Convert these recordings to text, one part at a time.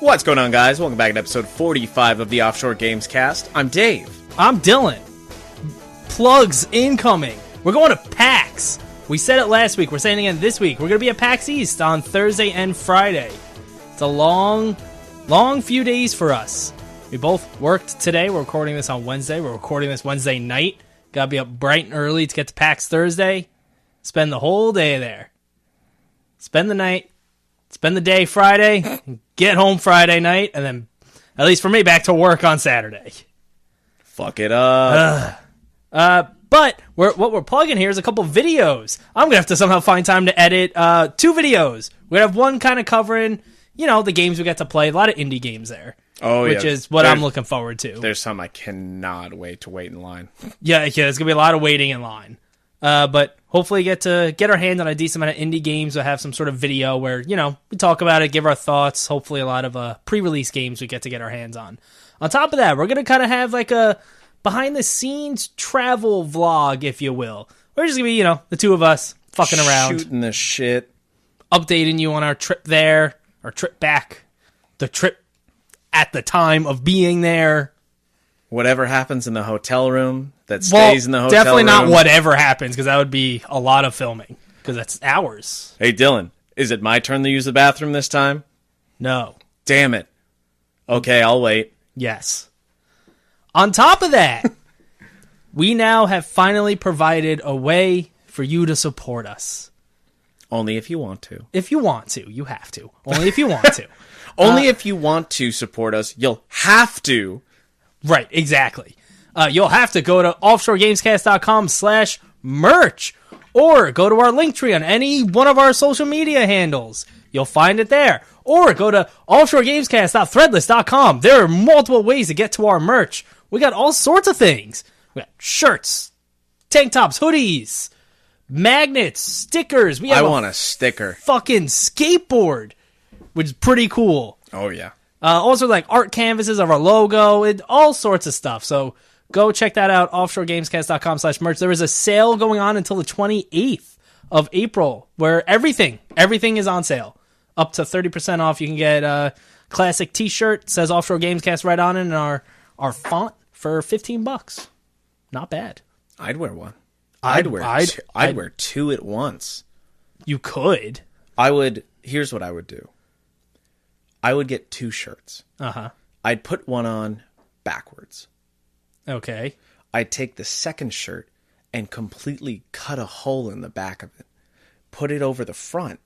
What's going on, guys? Welcome back to episode 45 of the Offshore Gamescast. I'm Dave. I'm Dylan. Plugs incoming. We're going to PAX. We said it last week. We're saying it again this week. We're going to be at PAX East on Thursday and Friday. It's a long few days for us. We both worked today. We're recording this on Wednesday. We're recording this Wednesday night. Got to be up bright and early to get to PAX Thursday. Spend the whole day there. Spend the night. Spend the day Friday. Get home Friday night. And then, at least for me, back to work on Saturday. Fuck it up. But what we're plugging here is a couple videos. I'm going to have to somehow find time to edit 2 videos. We're going to have one kind of covering, the games we get to play. A lot of indie games there. Oh, which is what I'm looking forward to. There's some I cannot wait to wait in line. Yeah, there's going to be a lot of waiting in line. But hopefully get our hand on a decent amount of indie games. We'll have some sort of video where, we talk about it, give our thoughts. Hopefully a lot of pre-release games we get our hands on. On top of that, we're going to kind of have like a behind-the-scenes travel vlog, if you will. We're just going to be, the two of us fucking around. Shooting the shit. Updating you on our trip there, our trip back, the trip at the time of being there. Whatever happens in the hotel room that stays in the hotel definitely room. Not whatever happens, because that would be a lot of filming, because that's hours. Hey, Dylan, is it my turn to use the bathroom this time? No. Damn it. Okay, I'll wait. Yes. On top of that, we now have finally provided a way for you to support us. Only if you want to. If you want to. You have to. Only if you want to. Only if you want to support us, you'll have to. Right, exactly. You'll have to go to offshoregamescast.com/merch or go to our link tree on any one of our social media handles. You'll find it there. Or go to offshoregamescast.threadless.com. There are multiple ways to get to our merch. We got all sorts of things. We got shirts, tank tops, hoodies, magnets, stickers. I want a sticker. Fucking skateboard, which is pretty cool. Oh, yeah. Also, like art canvases of our logo and all sorts of stuff. So go check that out, offshoregamescast.com/merch. There is a sale going on until the 28th of April where everything is on sale. Up to 30% off. You can get a classic t-shirt. Says Offshore Gamescast right on it, and our font for $15. Not bad. I'd wear one. I'd wear 2 at once. You could. Here's what I would do. I would get 2 shirts. Uh-huh. I'd put one on backwards. Okay. I'd take the second shirt and completely cut a hole in the back of it. Put it over the front,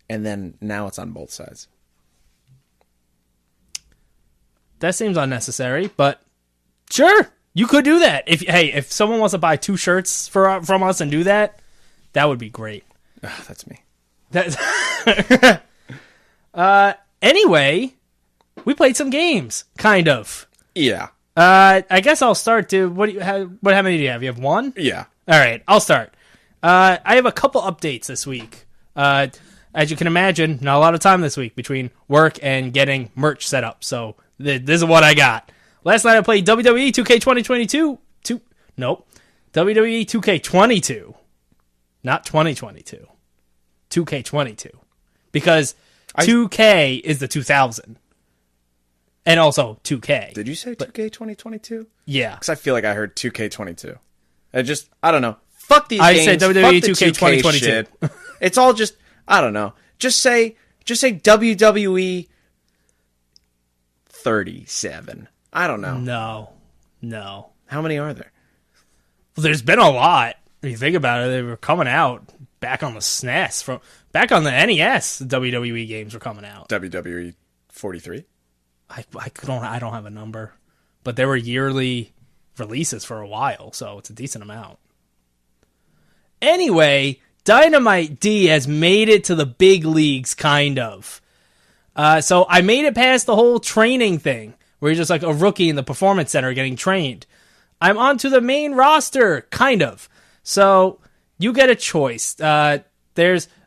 and then now it's on both sides. That seems unnecessary, but sure, you could do that. If someone wants to buy 2 shirts from us and do that, that would be great. That's me. Anyway, we played some games, kind of. Yeah. I guess I'll start. How many do you have? You have 1? Yeah. All right, I'll start. I have a couple updates this week. As you can imagine, not a lot of time this week between work and getting merch set up. So this is what I got. Last night I played WWE 2K 2022. WWE 2K22. Not 2022. 2K22. Because 2K is the 2000. And also 2K. Did you say 2K 2022? Yeah. Because I feel like I heard 2K22. I don't know. Fuck these I games. said WWE 2K 2022. It's all just, I don't know. Just say WWE 37. I don't know. No. How many are there? Well, there's been a lot. If you think about it, they were coming out back on the SNES. Back on the NES, the WWE games were coming out. WWE 43? I don't have a number. But there were yearly releases for a while, so it's a decent amount. Anyway, Dynamite D has made it to the big leagues, kind of. So I made it past the whole training thing, where you're just like a rookie in the performance center getting trained. I'm onto the main roster, kind of. So you get a choice. All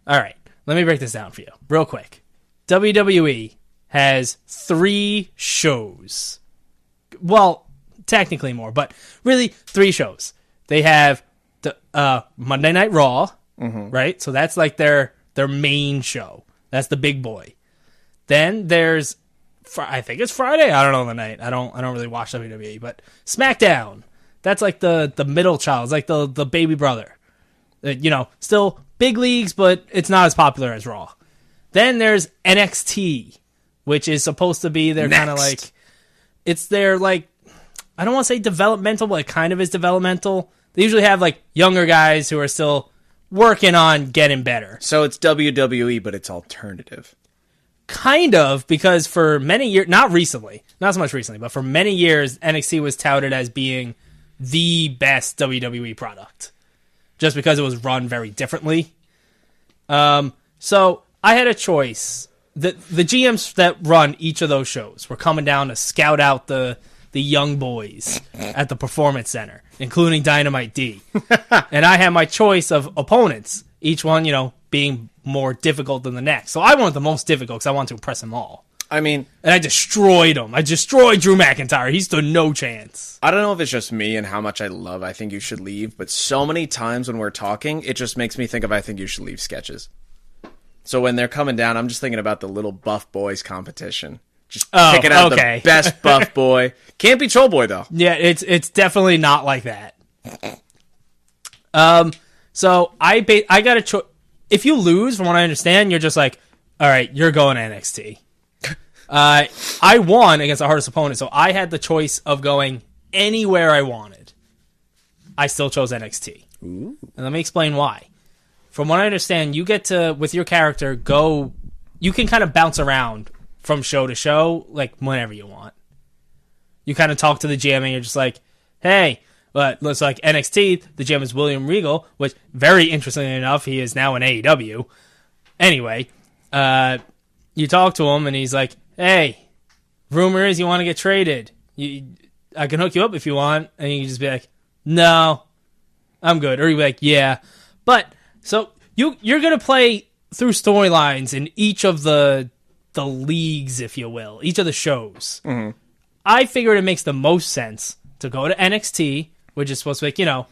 right, let me break this down for you real quick. WWE has 3 shows. Well, technically more, but really 3 shows. They have the Monday Night Raw, right? So that's like their main show. That's the big boy. Then there's I think it's Friday. I don't know the night. I don't really watch WWE, but SmackDown. That's like the middle child. It's like the baby brother. Still big leagues, but it's not as popular as Raw. Then there's NXT, which is supposed to be their kind of like, it's their like, I don't want to say developmental, but it kind of is developmental. They usually have like younger guys who are still working on getting better. So it's WWE, but it's alternative. Kind of, because for many years, not so much recently, but for many years, NXT was touted as being the best WWE product, just because it was run very differently. So I had a choice. The GMs that run each of those shows were coming down to scout out the young boys at the Performance Center, including Dynamite D. And I had my choice of opponents, each one, being more difficult than the next. So I wanted the most difficult because I wanted to impress them all. I mean... And I destroyed him. I destroyed Drew McIntyre. He stood no chance. I don't know if it's just me and how much I think you should leave, but so many times when we're talking, it just makes me think of I think you should leave sketches. So when they're coming down, I'm just thinking about the little buff boys competition. Just picking out the best buff boy. Can't be Troll Boy, though. Yeah, it's definitely not like that. So I got a choice. If you lose, from what I understand, you're just like, all right, you're going to NXT. I won against the hardest opponent, so I had the choice of going anywhere I wanted. I still chose NXT. Ooh. And let me explain why. From what I understand, you get to, with your character, you can kind of bounce around from show to show, like, whenever you want. You kind of talk to the GM and you're just like, hey, but looks like NXT, the GM is William Regal, which, very interestingly enough, he is now in AEW. Anyway, you talk to him and he's like, hey, rumor is you want to get traded. I can hook you up if you want. And you can just be like, no, I'm good. Or you'd be like, yeah. But, so, you're going to play through storylines in each of the leagues, if you will, each of the shows. Mm-hmm. I figured it makes the most sense to go to NXT, which is supposed to be,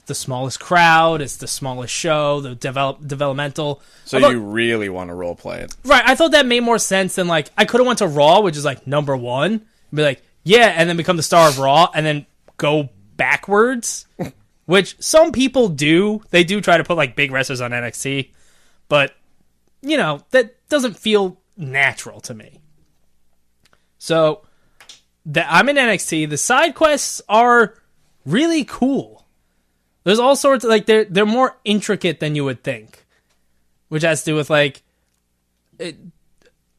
the smallest crowd, it's the smallest show, the developmental. So you really want to role play it. Right, I thought that made more sense than, like, I could have went to Raw, which is, like, number one, and be like, yeah, and then become the star of Raw, and then go backwards, which some people do. They do try to put, like, big wrestlers on NXT, but, that doesn't feel natural to me. So, I'm in NXT. The side quests are really cool. There's all sorts of, like, they're more intricate than you would think, which has to do with, like,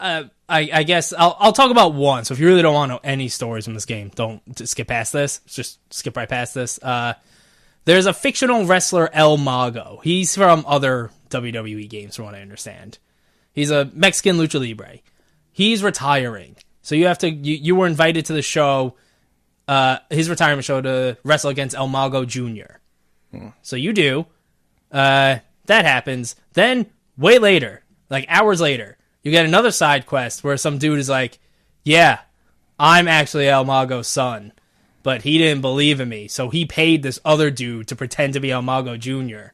I guess I'll talk about one. So if you really don't want to know any stories from this game, don't just skip past this. Just skip right past this. There's a fictional wrestler, El Mago. He's from other WWE games, from what I understand. He's a Mexican lucha libre. He's retiring. So you have to, you were invited to the show, his retirement show, to wrestle against El Mago Jr. So you do. That happens. Then, way later, like hours later, you get another side quest where some dude is like, yeah, I'm actually El Mago's son, but he didn't believe in me, so he paid this other dude to pretend to be El Mago Jr.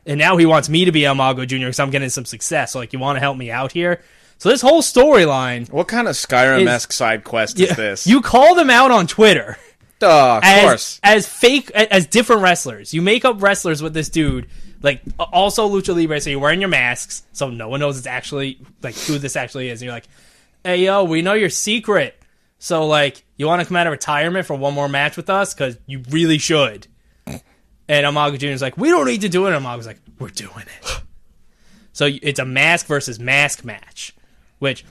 And now he wants me to be El Mago Jr. because I'm getting some success. So, like, you want to help me out here? So this whole storyline... What kind of Skyrim-esque side quest is this? You call them out on Twitter. Of course. As fake, as different wrestlers. You make up wrestlers with this dude, like, also Lucha Libre, so you're wearing your masks, so no one knows it's actually, like, who this actually is. And you're like, hey, yo, we know your secret. So, like, you want to come out of retirement for one more match with us? Because you really should. And Amago Jr. is like, we don't need to do it. And Amago's like, we're doing it. So it's a mask versus mask match. Which,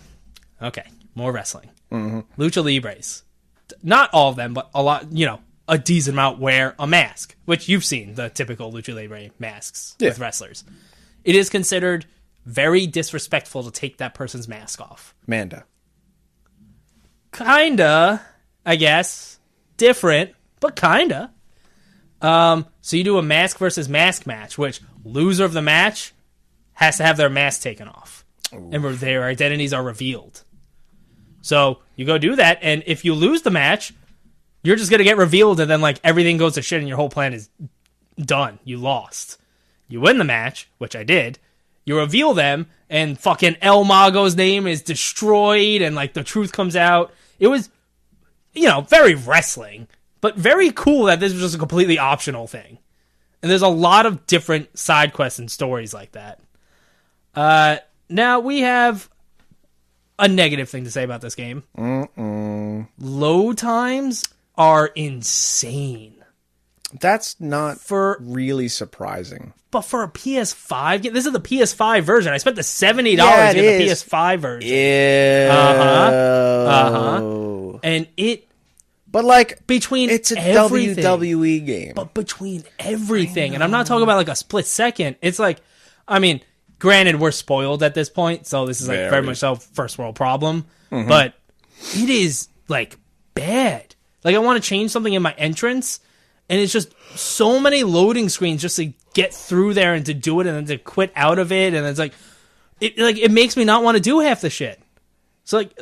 okay, more wrestling. Mm-hmm. Lucha Libres. Not all of them, but a lot, a decent amount wear a mask. Which you've seen, the typical Lucha Libre masks with wrestlers. It is considered very disrespectful to take that person's mask off. Manda. Kinda, I guess. Different, but kinda. So you do a mask versus mask match, which loser of the match has to have their mask taken off. Ooh. And their identities are revealed. So you go do that, and if you lose the match, you're just going to get revealed, and then like everything goes to shit, and your whole plan is done. You lost. You win the match, which I did. You reveal them, and fucking El Mago's name is destroyed, and like the truth comes out. It was, very wrestling, but very cool that this was just a completely optional thing. And there's a lot of different side quests and stories like that. Now we have a negative thing to say about this game. Load times are insane. That's not really surprising. But for a PS5 game, this is the PS5 version. I spent the $70 to get the PS5 version. Yeah. And it... But like, between it's a everything, WWE game. But between everything, and I'm not talking about like a split second. It's like, I mean, granted, we're spoiled at this point, so this is like very much so first world problem. But it is like bad. Like I want to change something in my entrance, and it's just so many loading screens just to get through there and to do it, and then to quit out of it, and it's like, it makes me not want to do half the shit. So like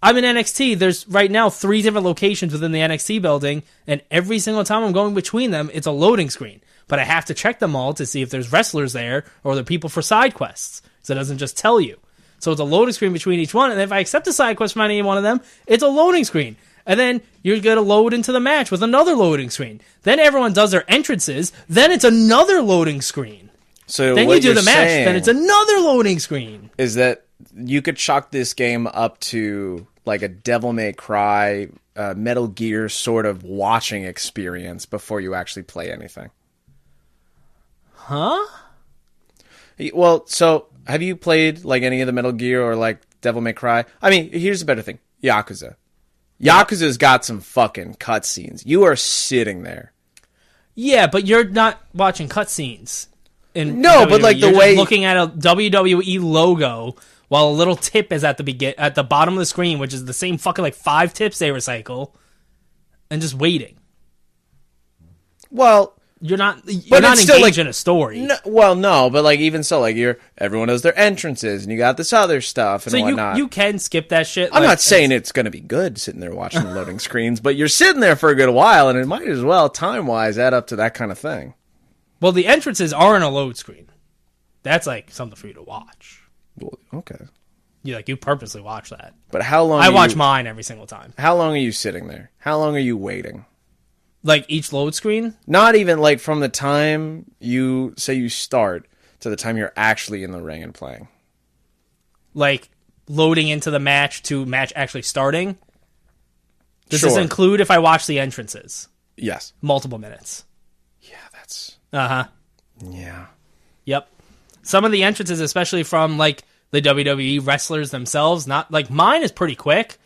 I'm in NXT. There's right now 3 different locations within the NXT building, and every single time I'm going between them, it's a loading screen. But I have to check them all to see if there's wrestlers there or the people for side quests. So it doesn't just tell you. So it's a loading screen between each one, and if I accept a side quest from any one of them, it's a loading screen. And then you're going to load into the match with another loading screen. Then everyone does their entrances, then it's another loading screen. So then you do the match, then it's another loading screen. Is that you could chalk this game up to like a Devil May Cry, Metal Gear sort of watching experience before you actually play anything. Huh? Well, so have you played like any of the Metal Gear or like Devil May Cry? I mean, here's the better thing. Yakuza. Yakuza's got some fucking cutscenes. You are sitting there. Yeah, but you're not watching cutscenes. No, but like you're the way just looking at a WWE logo while a little tip is at the bottom of the screen, which is the same fucking like 5 tips they recycle, and just waiting. Well, you're not engaged like, in a story. No, but like even so, like everyone does their entrances, and you got this other stuff and so whatnot. You can skip that shit. I'm not saying it's going to be good sitting there watching the loading screens, but you're sitting there for a good while, and it might as well time wise add up to that kind of thing. Well, the entrances are in a load screen. That's like something for you to watch. Well, okay. You purposely watch that. But how long? I watch mine every single time. How long are you sitting there? How long are you waiting? Like each load screen? Not even like from the time you say you start to the time you're actually in the ring and playing. Like loading into the match to match actually starting? Does this include if I watch the entrances? Yes. Multiple minutes. Yeah, that's... Uh-huh. Yeah. Yep. Some of the entrances, especially from like the WWE wrestlers themselves, not like mine is pretty quick.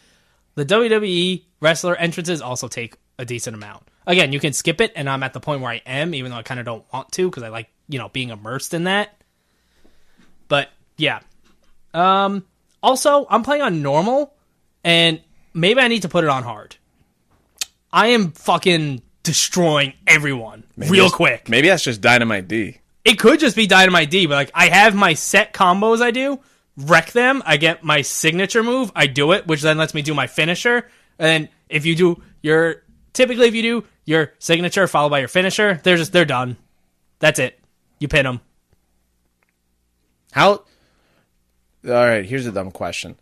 The WWE wrestler entrances also take a decent amount. Again, you can skip it, and I'm at the point where I am, even though I kind of don't want to, because I like, being immersed in that. But, yeah. Also, I'm playing on normal, and maybe I need to put it on hard. I am fucking destroying everyone real quick. Maybe that's just Dynamite D. It could just be Dynamite D, but like I have my set combos I do, wreck them, I get my signature move, I do it, which then lets me do my finisher, and then if you do your... Typically, if you do your signature followed by your finisher, they're done. That's it. You pin them. All right, here's a dumb question.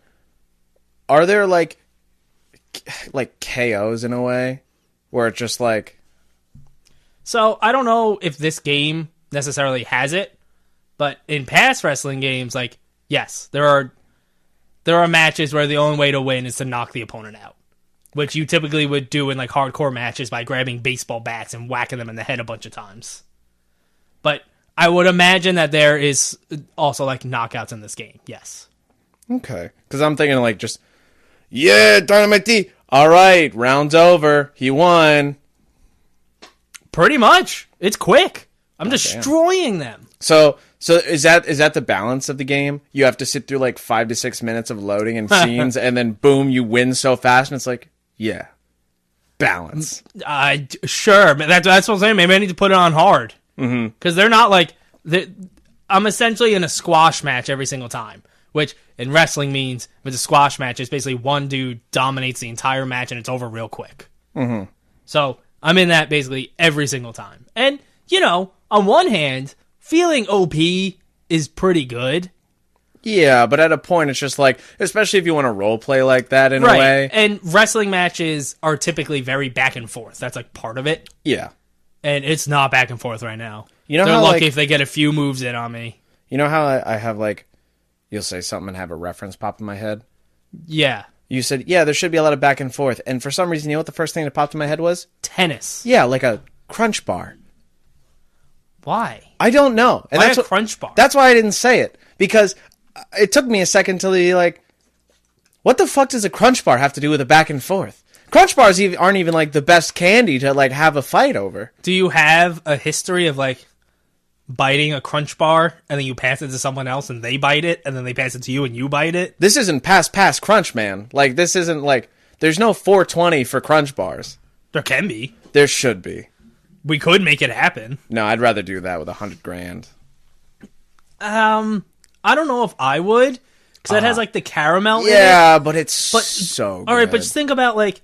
Are there like KOs in a way where it's just like... So, I don't know if this game necessarily has it, but in past wrestling games, like, yes, there are matches where the only way to win is to knock the opponent out. Which you typically would do in like hardcore matches by grabbing baseball bats and whacking them in the head a bunch of times. But I would imagine that there is also like knockouts in this game. Yes. Okay. Because I'm thinking like just, yeah, Dynamite D. All right, round's over. He won. Pretty much. It's quick. I'm destroying them. So is that the balance of the game? You have to sit through like 5 to 6 minutes of loading and scenes, and then boom, you win so fast, and it's like, yeah, balance. Sure, that's what I'm saying. Maybe I need to put it on hard because they're not like I'm essentially in a squash match every single time, which in wrestling means if it's a squash match, it's basically one dude dominates the entire match and it's over real quick. So I'm in that basically every single time, and on one hand, feeling OP is pretty good. Yeah, but at a point, it's just like, especially if you want to role play like that in a way. And wrestling matches are typically very back and forth. That's like part of it. Yeah. And it's not back and forth right now. You know They're how, lucky like, if they get a few moves in on me. You know how I have, like, you'll say something and have a reference pop in my head? Yeah. You said, yeah, there should be a lot of back and forth. And for some reason, you know what the first thing that popped in my head was? Tennis. Yeah, like a crunch bar. Why? I don't know. And Why that's a crunch bar? That's why I didn't say it. Because it took me a second to be like, what the fuck does a crunch bar have to do with a back and forth? Crunch bars aren't even, like, the best candy to, like, have a fight over. Do you have a history of, like, biting a crunch bar and then you pass it to someone else and they bite it and then they pass it to you and you bite it? This isn't pass crunch, man. Like, this isn't, like, there's no 420 for crunch bars. There can be. There should be. We could make it happen. No, I'd rather do that with $100,000. I don't know if I would, because that has, like, the caramel in it. Yeah, but it's so good. All right, but just think about, like,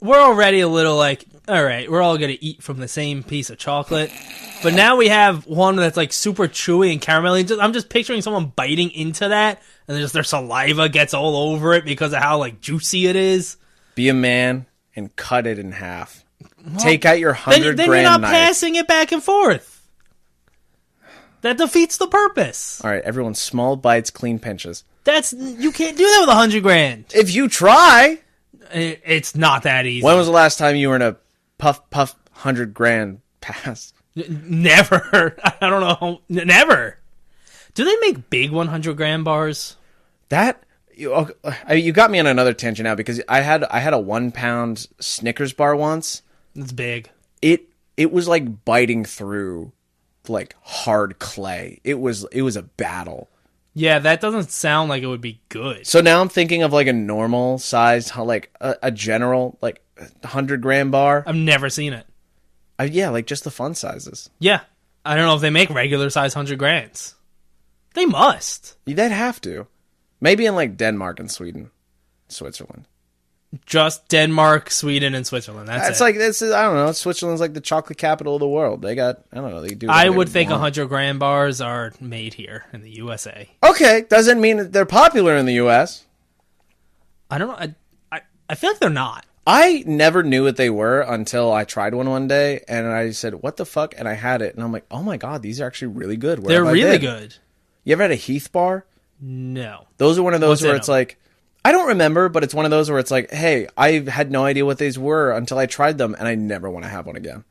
we're already a little, like, all right, we're all going to eat from the same piece of chocolate. But now we have one that's, like, super chewy and caramelly. I'm just picturing someone biting into that, and then just their saliva gets all over it because of how, like, juicy it is. Be a man and cut it in half. Well, take out your $100,000 then you're not knife. passing it back and forth. That defeats the purpose. All right, everyone, small bites, clean pinches. You can't do that with $100,000. If you try, it's not that easy. When was the last time you were in a puff $100,000 pass? Never. I don't know. Never. Do they make big $100,000 bars? That you got me on another tangent now, because I had a 1 pound Snickers bar once. It's big. It was like biting through, like, hard clay. It was a battle. Yeah, that doesn't sound like it would be good. So now I'm thinking of, like, a normal sized, like a general, like, $100,000 bar. I've never seen it. Yeah, like just the fun sizes. Yeah, I don't know if they make regular size $100,000. They must. They'd have to. Maybe in, like, Denmark and Sweden, Switzerland. Just Denmark, Sweden, and Switzerland. That's it. Like, this is, I don't know. Switzerland's like the chocolate capital of the world. They got, I don't know. They do. I would think $100,000 bars are made here in the USA. Okay, doesn't mean that they're popular in the US. I don't know. I feel like they're not. I never knew what they were until I tried one day, and I said, "What the fuck?" And I had it, and I'm like, "Oh my god, these are actually really good." They're really good. You ever had a Heath bar? No. Those are one of those where it's like, I don't remember, but it's one of those where it's like, hey, I had no idea what these were until I tried them, and I never want to have one again.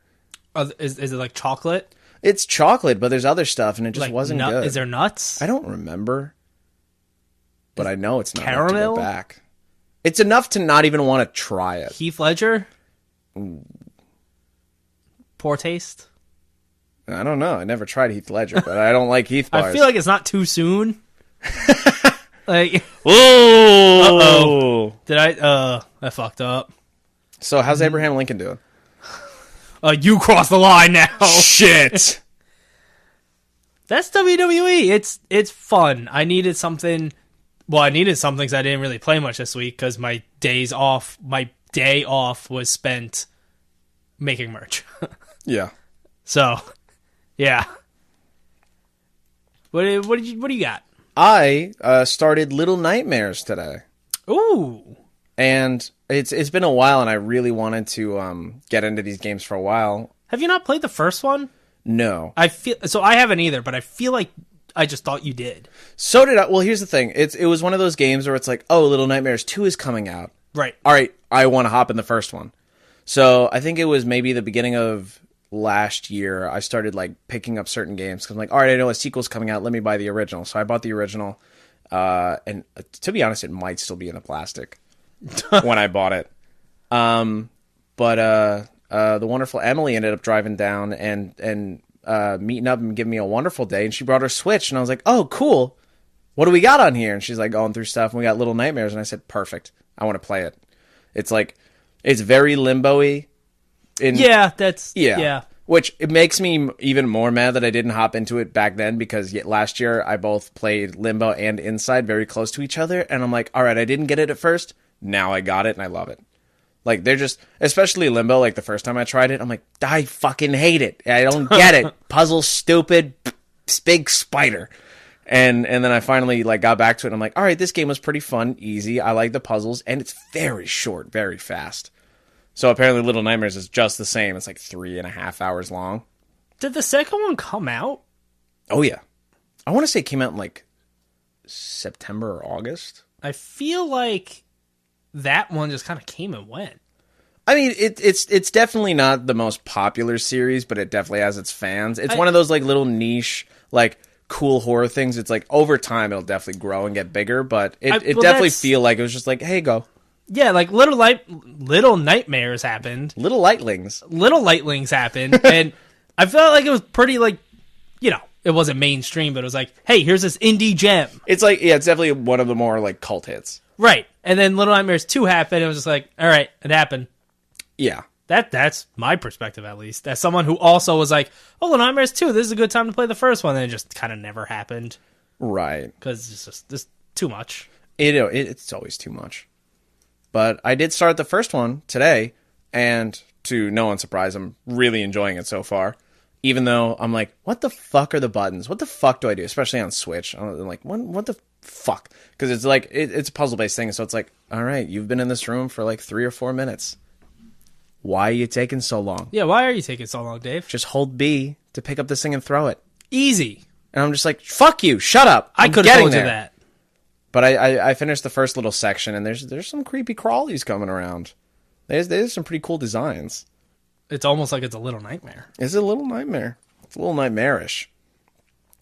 Is it like chocolate? It's chocolate, but there's other stuff, and it just like wasn't good. Is there nuts? I don't remember, but I know it's not caramel? enough to go back. It's enough to not even want to try it. Heath Ledger? Poor taste? I don't know. I never tried Heath Ledger, but I don't like Heath bars. I feel like it's not too soon. Like, oh, uh-oh. Did I fucked up. So how's Abraham Lincoln doing? You crossed the line now. Shit. That's WWE. It's fun. I needed something. Well, I needed something because I didn't really play much this week because my day off was spent making merch. Yeah. So, yeah. What do you got? I started Little Nightmares today. Ooh. And it's been a while, and I really wanted to get into these games for a while. Have you not played the first one? No. I haven't either, but I feel like I just thought you did. So did I. Well, here's the thing. It was one of those games where it's like, oh, Little Nightmares 2 is coming out. Right. All right, I want to hop in the first one. So I think it was maybe the beginning of last year, I started like picking up certain games because I'm like, all right, I know a sequel's coming out. Let me buy the original. So I bought the original. And to be honest, it might still be in the plastic when I bought it. But the wonderful Emily ended up driving down and meeting up and giving me a wonderful day. And she brought her Switch. And I was like, oh, cool. What do we got on here? And she's like going through stuff. And we got Little Nightmares. And I said, perfect. I want to play it. It's like, it's very limbo-y. Yeah. Which it makes me even more mad that I didn't hop into it back then because last year I both played Limbo and Inside very close to each other. And I'm like, all right, I didn't get it at first. Now I got it and I love it. Like, they're just, especially Limbo, like the first time I tried it, I'm like, I fucking hate it. I don't get it. Puzzle, stupid, big spider. And then I finally like got back to it and I'm like, all right, this game was pretty fun, easy. I like the puzzles and it's very short, very fast. So apparently Little Nightmares is just the same. It's like 3.5 hours long. Did the second one come out? Oh yeah. I want to say it came out in like September or August. I feel like that one just kind of came and went. I mean, it's definitely not the most popular series, but it definitely has its fans. It's one of those like little niche, like cool horror things. It's like over time it'll definitely grow and get bigger, but it definitely feel like it was just like, hey, go. Yeah, like Little Nightmares happened. Little Lightlings happened, and I felt like it was pretty like, you know, it wasn't mainstream, but it was like, hey, here's this indie gem. It's like, yeah, it's definitely one of the more like cult hits. Right. And then Little Nightmares 2 happened, and it was just like, all right, it happened. Yeah. That's my perspective, at least. As someone who also was like, oh, Little Nightmares 2, this is a good time to play the first one, and it just kind of never happened. Right. Because it's just too much. It's always too much. But I did start the first one today, and to no one's surprise, I'm really enjoying it so far. Even though I'm like, what the fuck are the buttons? What the fuck do I do? Especially on Switch. I'm like, what the fuck? Because it's like, it's a puzzle-based thing, so it's like, all right, you've been in this room for like 3 or 4 minutes. Why are you taking so long? Yeah, why are you taking so long, Dave? Just hold B to pick up this thing and throw it. Easy. And I'm just like, fuck you, shut up. I could have told you that. But I finished the first little section, and there's some creepy crawlies coming around. There's some pretty cool designs. It's almost like it's a little nightmare. It's a little nightmare. It's a little nightmarish.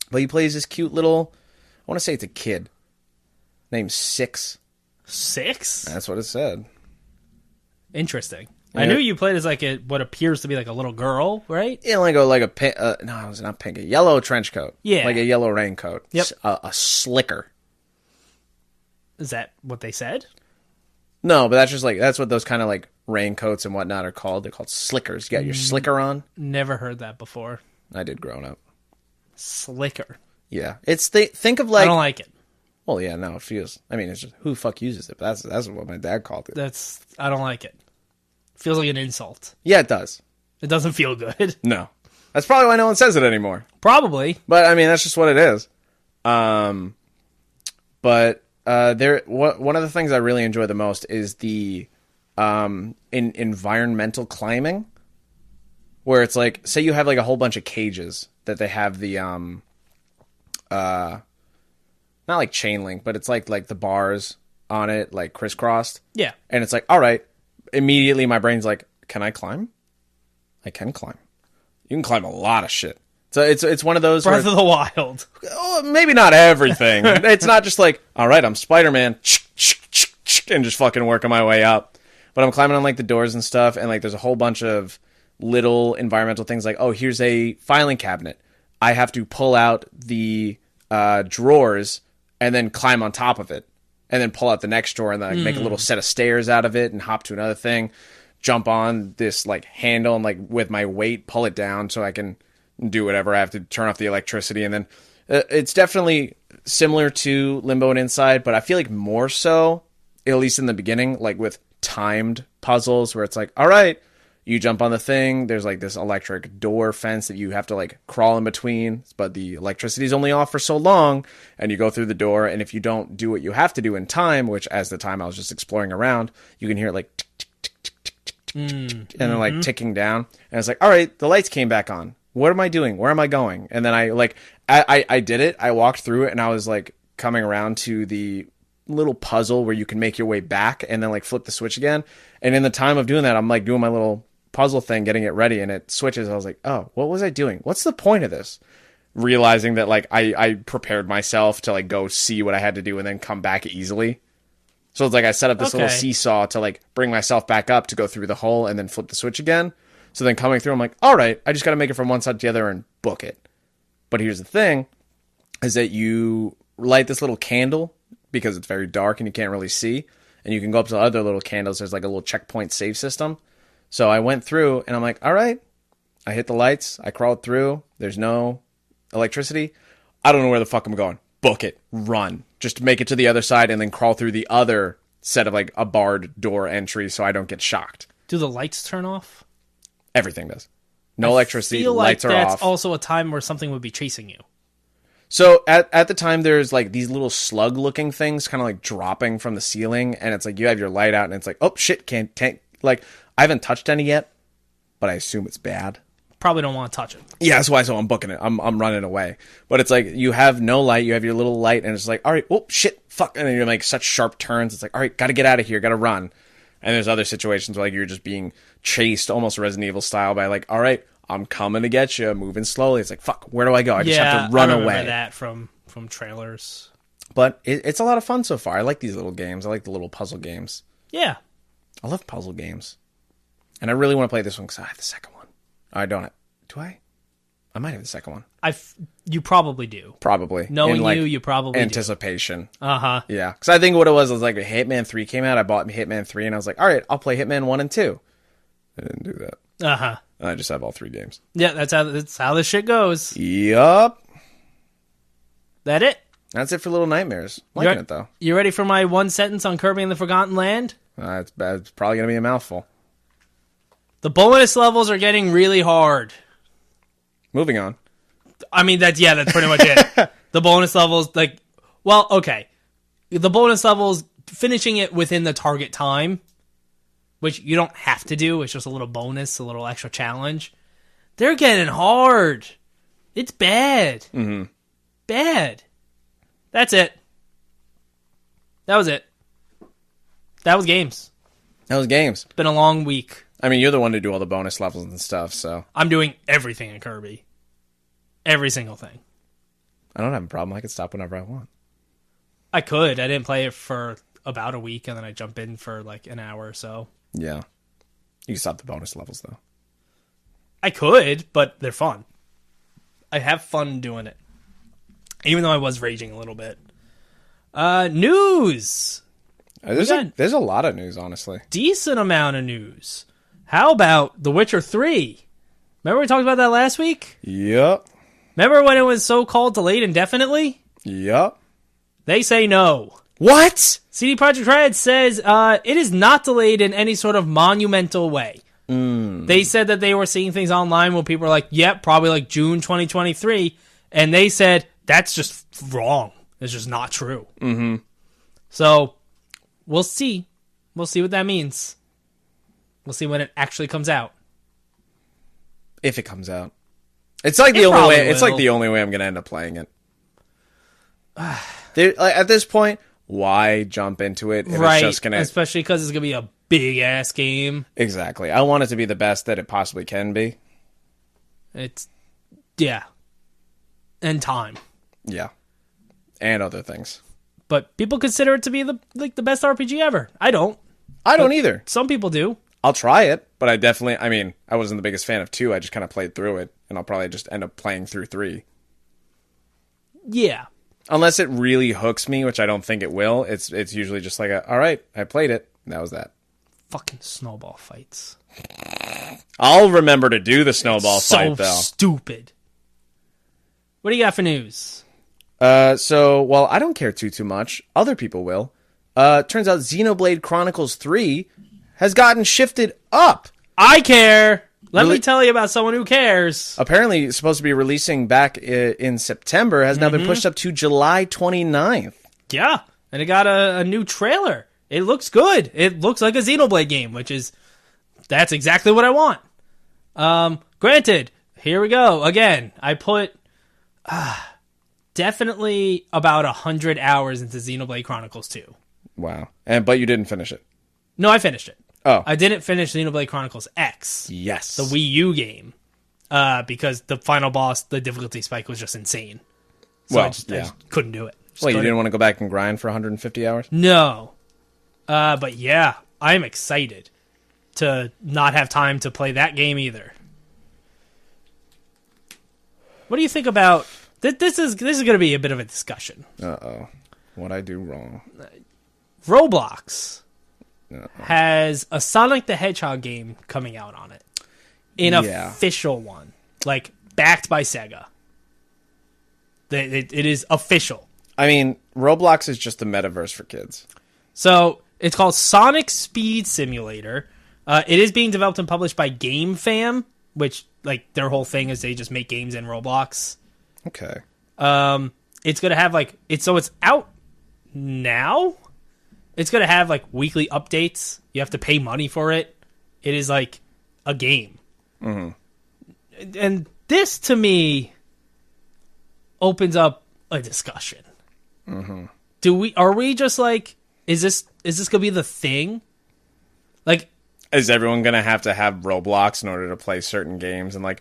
But he plays this cute little, I want to say it's a kid, named Six. Six? That's what it said. Interesting. Yeah. I knew you played as like what appears to be like a little girl, right? Yeah, like a pink, no, it was not pink, a yellow trench coat. Yeah. Like a yellow raincoat. Yep. A slicker. Is that what they said? No, but that's what those kind of like raincoats and whatnot are called. They're called slickers. You got your slicker on? Never heard that before. I did growing up. Slicker. Yeah. Think of like... I don't like it. Well, yeah, no, it feels... I mean, it's just, who the fuck uses it? But that's what my dad called it. I don't like it. Feels like an insult. Yeah, it does. It doesn't feel good. No. That's probably why no one says it anymore. Probably. But, I mean, that's just what it is. But... one of the things I really enjoy the most is the environmental climbing, where it's like, say you have like a whole bunch of cages that they have the not like chain link, but it's like the bars on it like crisscrossed. Yeah. And it's like, all right, immediately my brain's like, can I climb? I can climb. You can climb a lot of shit. So it's one of those Breath of the Wild. Oh, maybe not everything. It's not just like, all right, I'm Spider-Man, and just fucking working my way up. But I'm climbing on like the doors and stuff, and like there's a whole bunch of little environmental things like, oh, here's a filing cabinet. I have to pull out the drawers and then climb on top of it, and then pull out the next drawer and then like, make a little set of stairs out of it and hop to another thing, jump on this like handle and like with my weight pull it down so I can do whatever. I have to turn off the electricity, and then it's definitely similar to Limbo and Inside, but I feel like more so, at least in the beginning, like with timed puzzles where it's like, all right, you jump on the thing, there's like this electric door fence that you have to like crawl in between, but the electricity's only off for so long, and you go through the door, and if you don't do what you have to do in time, which as the time I was just exploring around, you can hear it like tick, tick, tick, tick, tick, tick, tick, and then like ticking down, and it's like, all right, the lights came back on. What am I doing? Where am I going? And then I did it. I walked through it, and I was like coming around to the little puzzle where you can make your way back and then like flip the switch again. And in the time of doing that, I'm like doing my little puzzle thing, getting it ready, and it switches. I was like, oh, what was I doing? What's the point of this? Realizing that like I prepared myself to like go see what I had to do and then come back easily. So it's like I set up this little seesaw to like bring myself back up to go through the hole and then flip the switch again. So then coming through, I'm like, all right, I just got to make it from one side to the other and book it. But here's the thing, is that you light this little candle because it's very dark and you can't really see. And you can go up to other little candles. There's like a little checkpoint save system. So I went through and I'm like, all right, I hit the lights. I crawled through. There's no electricity. I don't know where the fuck I'm going. Book it. Run. Just make it to the other side and then crawl through the other set of like a barred door entry so I don't get shocked. Do the lights turn off? Everything does. No electricity. I feel like lights are that's off. Also a time where something would be chasing you. So at the time, there's like these little slug looking things kind of like dropping from the ceiling, and it's like you have your light out, and it's like, oh shit, can't like I haven't touched any yet, but I assume it's bad. Probably don't want to touch it. Yeah, that's why. So I'm booking it. I'm running away. But it's like you have no light. You have your little light, and it's like, all right, oh shit, fuck, and then you're like such sharp turns. It's like, all right, got to get out of here, got to run. And there's other situations where like you're just being chased, almost Resident Evil style, by like, all right, I'm coming to get you, moving slowly. It's like, fuck, where do I go? I just have to run away. I remember that from trailers. But it's a lot of fun so far. I like these little games. I like the little puzzle games. Yeah, I love puzzle games, and I really want to play this one because I have the second one. I don't. Do I? I might have the second one. You probably do. Probably. Knowing you probably anticipation. do. Uh-huh. Yeah. Because I think what it was like Hitman 3 came out. I bought Hitman 3, and I was like, all right, I'll play Hitman 1 and 2. I didn't do that. Uh-huh. I just have all 3 games. Yeah, that's how this shit goes. Yup. That it? That's it for Little Nightmares. Liking it, though. You ready for my one sentence on Kirby and the Forgotten Land? It's probably going to be a mouthful. The bonus levels are getting really hard. Moving on. I mean, that's pretty much it. The bonus levels, okay. The bonus levels, finishing it within the target time, which you don't have to do. It's just a little bonus, a little extra challenge. They're getting hard. It's bad. Mm-hmm. Bad. That's it. That was it. That was games. It's been a long week. I mean, you're the one to do all the bonus levels and stuff, so. I'm doing everything in Kirby. Every single thing. I don't have a problem. I can stop whenever I want. I could. I didn't play it for about a week, and then I jump in for like an hour or so. Yeah. You can stop the bonus levels, though. I could, but they're fun. I have fun doing it. Even though I was raging a little bit. News! There's a lot of news, honestly. Decent amount of news. How about The Witcher 3? Remember we talked about that last week? Yep. Remember when it was so-called delayed indefinitely? Yep. They say no. What? CD Projekt Red says it is not delayed in any sort of monumental way. They said that they were seeing things online where people were like, yep, probably like June 2023. And they said, that's just wrong. It's just not true. Mm-hmm. So, we'll see. We'll see what that means. We'll see when it actually comes out. If it comes out. It's like the only way. It's like the only way I'm going to end up playing it. At this point, why jump into it? If right, it's just gonna... especially because it's going to be a big-ass game. Exactly. I want it to be the best that it possibly can be. Yeah. And time. Yeah. And other things. But people consider it to be the best RPG ever. I don't. I don't either. Some people do. I'll try it, but I wasn't the biggest fan of 2. I just kind of played through it, and I'll probably just end up playing through 3. Yeah. Unless it really hooks me, which I don't think it will. It's usually just like, all right, I played it. And that was that. Fucking snowball fights. I'll remember to do the snowball fight, though. So stupid. What do you got for news? Well, I don't care too much. Other people will. Turns out Xenoblade Chronicles 3 has gotten shifted up. I care. Let me tell you about someone who cares. Apparently, it's supposed to be releasing back in September. Has now been pushed up to July 29th. Yeah, and it got a new trailer. It looks good. It looks like a Xenoblade game, that's exactly what I want. Granted, here we go. Again, I put definitely about 100 hours into Xenoblade Chronicles 2. Wow. But you didn't finish it. No, I finished it. Oh. I didn't finish Xenoblade Chronicles X. Yes. The Wii U game. Because the final boss, the difficulty spike was just insane. So I just couldn't do it. You didn't want to go back and grind for 150 hours? No. But yeah, I'm excited to not have time to play that game either. What do you think about... This is going to be a bit of a discussion. Uh-oh. What'd I do wrong? Roblox has a Sonic the Hedgehog game coming out on it. An official one. Backed by Sega. It is official. I mean, Roblox is just the metaverse for kids. So, it's called Sonic Speed Simulator. It is being developed and published by GameFam, which, their whole thing is they just make games in Roblox. Okay. It's gonna have it's out now. It's gonna have weekly updates. You have to pay money for it. It is like a game, and this to me opens up a discussion. Are we just is this gonna be the thing? Is everyone gonna have Roblox in order to play certain games? And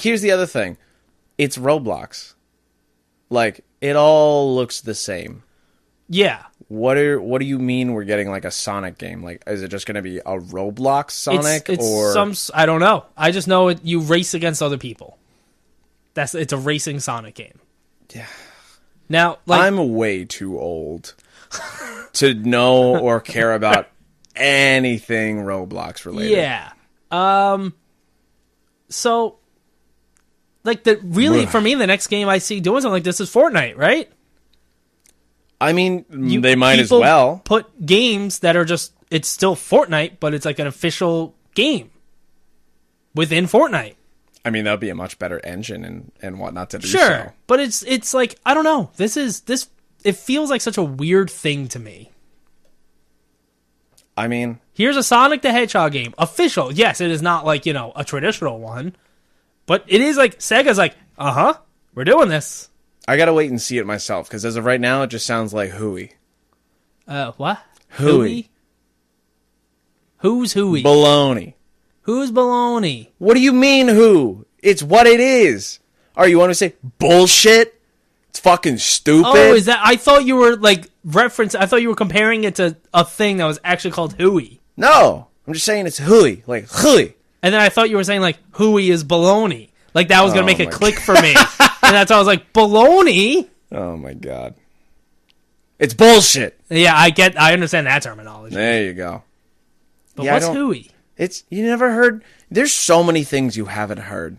here's the other thing. It's Roblox. It all looks the same. Yeah. What do you mean we're getting a Sonic game? Is it just gonna be a Roblox Sonic or I don't know. I just know you race against other people. It's a racing Sonic game. Yeah. Now, I'm way too old to know or care about anything Roblox related. Yeah. So, for me, the next game I see doing something like this is Fortnite, right? I mean, they might as well put games that are it's still Fortnite, but it's an official game within Fortnite. I mean, that'd be a much better engine and whatnot to do. Sure, so. But it's I don't know. It feels like such a weird thing to me. I mean, here's a Sonic the Hedgehog game, official. Yes, it is not a traditional one, but it is Sega's we're doing this. I gotta wait and see it myself because as of right now, it just sounds like hooey. What? Hooey. Who's hooey? Baloney. Who's baloney? What do you mean who? It's what it is. You want to say bullshit? It's fucking stupid. Oh, is that? I thought you were I thought you were comparing it to a thing that was actually called hooey. No, I'm just saying it's hooey, hooey. And then I thought you were saying hooey is baloney. That was gonna make a click for me. And that's why I was baloney. Oh my god. It's bullshit. Yeah, I understand that terminology. There you go. But what's hooey? You never heard. There's so many things you haven't heard.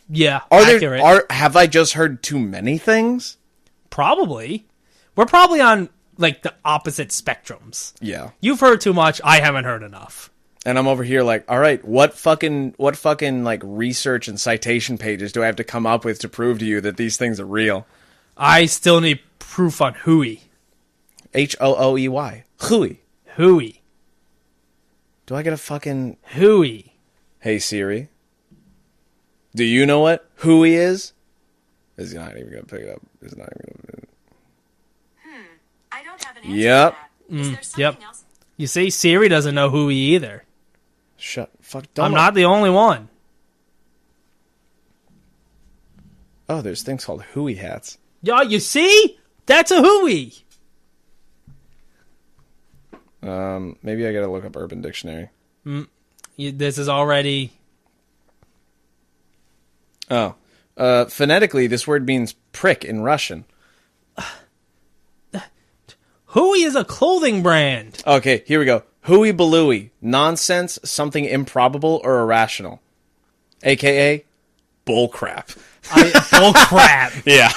Yeah, accurate. Have I just heard too many things? Probably. We're probably on the opposite spectrums. Yeah. You've heard too much. I haven't heard enough. And I'm over here all right, what fucking research and citation pages do I have to come up with to prove to you that these things are real? I still need proof on hooey. Hooey. Hooey. Hooey. Do I get a fucking hooey? Hey Siri. Do you know what hooey is? Is he not even gonna pick it up? Is not even gonna. I don't have an answer. Yep. To that. Is there something Yep. else? You see, Siri doesn't know hooey either. Don't. I'm not the only one. Oh, there's things called hooey hats. Yeah, you see? That's a hooey. Maybe I gotta look up Urban Dictionary. This is already... Oh. Phonetically, this word means prick in Russian. Hooey is a clothing brand. Okay, here we go. Hooey balooey. Nonsense, something improbable or irrational. AKA, bullcrap. Bullcrap. Yeah.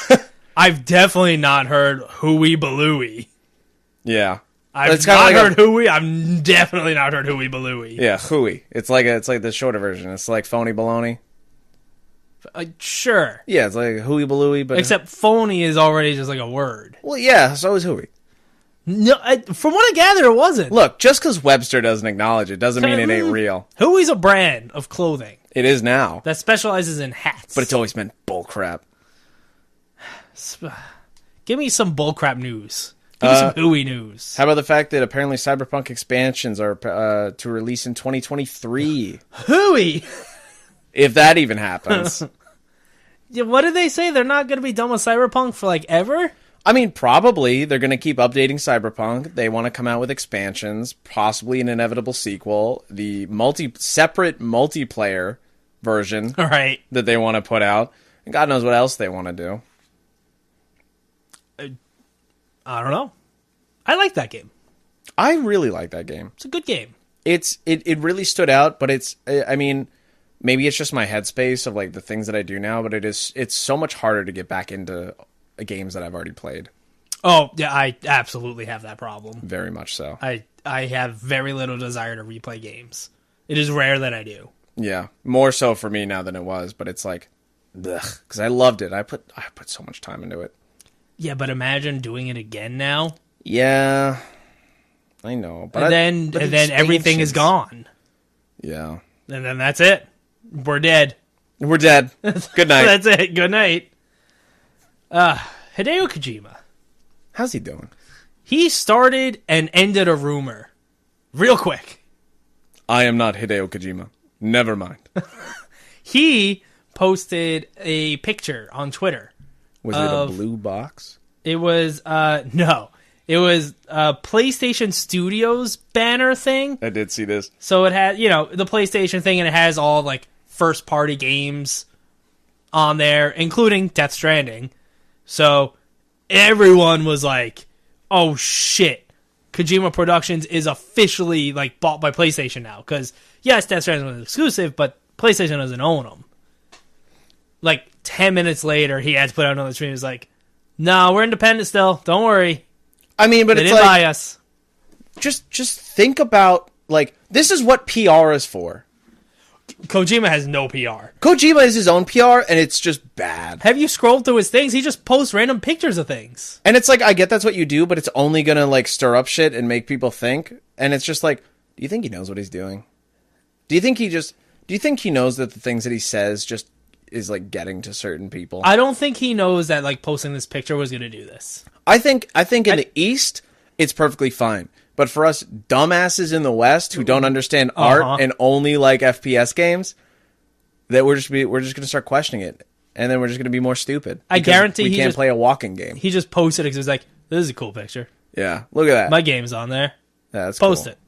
I've definitely not heard hooey balooey. Yeah. I've not heard hooey. I've definitely not heard hooey balooey. Yeah, hooey. It's like the shorter version. It's like phony baloney. Sure. Yeah, it's like hooey balooey, but except phony is already just a word. Well, yeah, so is hooey. No, from what I gather, it wasn't. Look, just because Webster doesn't acknowledge it doesn't mean it ain't real. Hooey's a brand of clothing. It is now. That specializes in hats. But it's always meant bullcrap. Give me some bullcrap news. Give me some hooey news. How about the fact that apparently Cyberpunk expansions are to release in 2023? Hooey! If that even happens. Yeah, what did they say? They're not going to be done with Cyberpunk for ever? I mean, probably. They're going to keep updating Cyberpunk. They want to come out with expansions, possibly an inevitable sequel. The separate multiplayer version right. that they want to put out. And God knows what else they want to do. I don't know. I like that game. I really like that game. It's a good game. It really stood out, but I mean, maybe it's just my headspace of the things that I do now, but it's so much harder to get back into games that I've already played. Oh, yeah, I absolutely have that problem. Very much so. I have very little desire to replay games. It is rare that I do. Yeah, more so for me now than it was, but it's because I loved it. I put so much time into it. Yeah, but imagine doing it again now. Yeah, I know. But And then everything is gone. Yeah. And then that's it. We're dead. We're dead. Good night. That's it. Good night. Hideo Kojima. How's he doing? He started and ended a rumor. Real quick. I am not Hideo Kojima. Never mind. He posted a picture on Twitter. Was it a blue box? It was, no. It was a PlayStation Studios banner thing. I did see this. So it had, the PlayStation thing, and it has all, like, first-party games on there, including Death Stranding. So everyone was like, oh, shit. Kojima Productions is officially, like, bought by PlayStation now. Because, yes, Death Stranding was exclusive, but PlayStation doesn't own them. Like, 10 minutes later, he had to put out another stream. He was like, no, we're independent still. Don't worry. I mean, but They it's didn't like... buy us. Just think about, like, this is what PR is for. Kojima has no PR. Kojima is his own PR, and it's just bad. Have you scrolled through his things? He just posts random pictures of things. And it's like, I get that's what you do, but it's only gonna, like, stir up shit and make people think. And it's just like, do you think he knows what he's doing? Do you think he knows that the things that he says just is, like, getting to certain people? I don't think he knows that, like, posting this picture was going to do this. I think in the East, it's perfectly fine. But for us dumbasses in the West who don't understand art and only like FPS games, that we're just going to start questioning it, and then we're just going to be more stupid. I guarantee we can't play a walking game. He just posted it because he was like, "This is a cool picture. Yeah, look at that. My game's on there. Yeah, that's Post cool. it."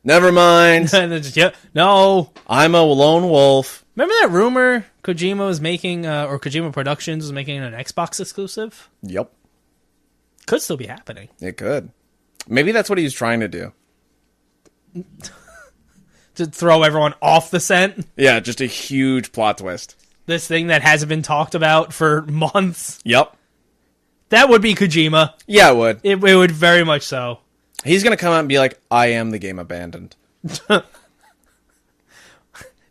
Never mind. And then just, no. I'm a lone wolf. Remember that rumor Kojima was making, or Kojima Productions was making an Xbox exclusive? Yep, Could still be happening. it could. Maybe that's what he was trying to do. To throw everyone off the scent. Yeah, just a huge plot twist. This thing that hasn't been talked about for months. Yep. That would be Kojima. Yeah, it would. It would very much so. He's going to come out and be like, I am the game abandoned.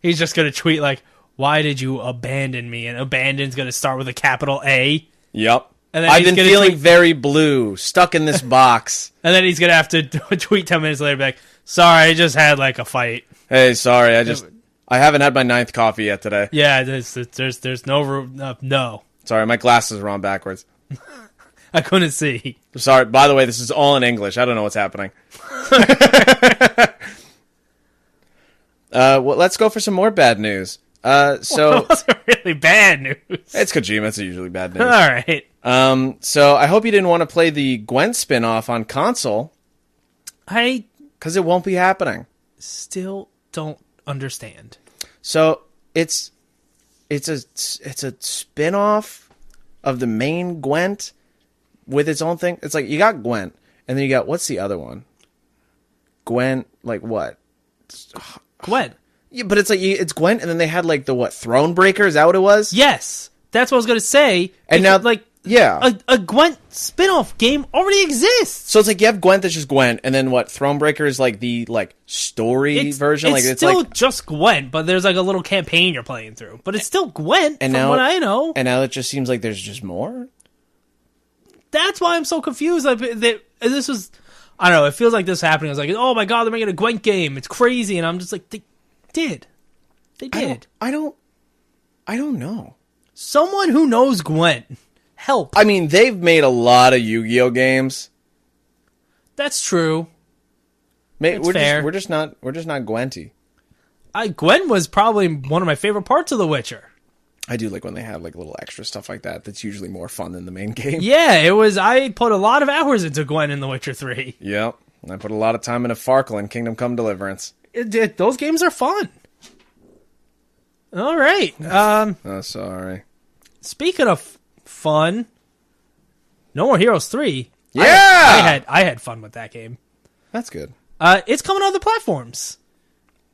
He's just going to tweet like, why did you abandon me? And abandon's going to start with a capital A. Yep. And then I've he's been feeling very blue, stuck in this box. And then he's going to have to tweet 10 minutes later, be like, sorry, I just had like a fight. Hey, sorry, I haven't had my 9th coffee yet today. Yeah, there's no room. No. Sorry, my glasses are on backwards. I couldn't see. Sorry, by the way, this is all in English. I don't know what's happening. Well, let's go for some more bad news. So It wasn't really bad news. it's Kojima. It's usually bad news. All right. So I hope you didn't want to play the Gwent spin-off on console, I because it won't be happening. still don't understand. So it's a spin-off of the main Gwent with its own thing. It's like you got Gwent, and then you got, what's the other one? Gwent, like what? Gwen. Yeah, but it's like it's Gwent, and then they had like the Thronebreaker. Is that what it was? Yes. That's what I was going to say. And now, like, yeah, a Gwent spin-off game already exists. so it's like you have Gwent that's just Gwent, and then Thronebreaker is like the story version. It's Like it's still like, just Gwent, but there's like a little campaign you're playing through. But it's still Gwent, and from now what I know. and now it just seems like there's just more. That's why I'm so confused. Like, this was, I don't know. It feels like this happening. I was like, oh my god, they're making a Gwent game. It's crazy, and I'm just like, they did. I don't know. Someone who knows Gwent, help. I mean, they've made a lot of Yu-Gi-Oh games. That's true. We're fair. Just not Gwenty. Gwent was probably one of my favorite parts of The Witcher. I do like when they have like little extra stuff like that. That's usually more fun than the main game. Yeah, it was. I put a lot of hours into Gwent in The Witcher 3. Yep. I put a lot of time into Farkle and Kingdom Come Deliverance. Those games are fun. All right. Oh, sorry. Speaking of fun, No More Heroes 3. Yeah! I had fun with that game. That's good. It's coming on the platforms.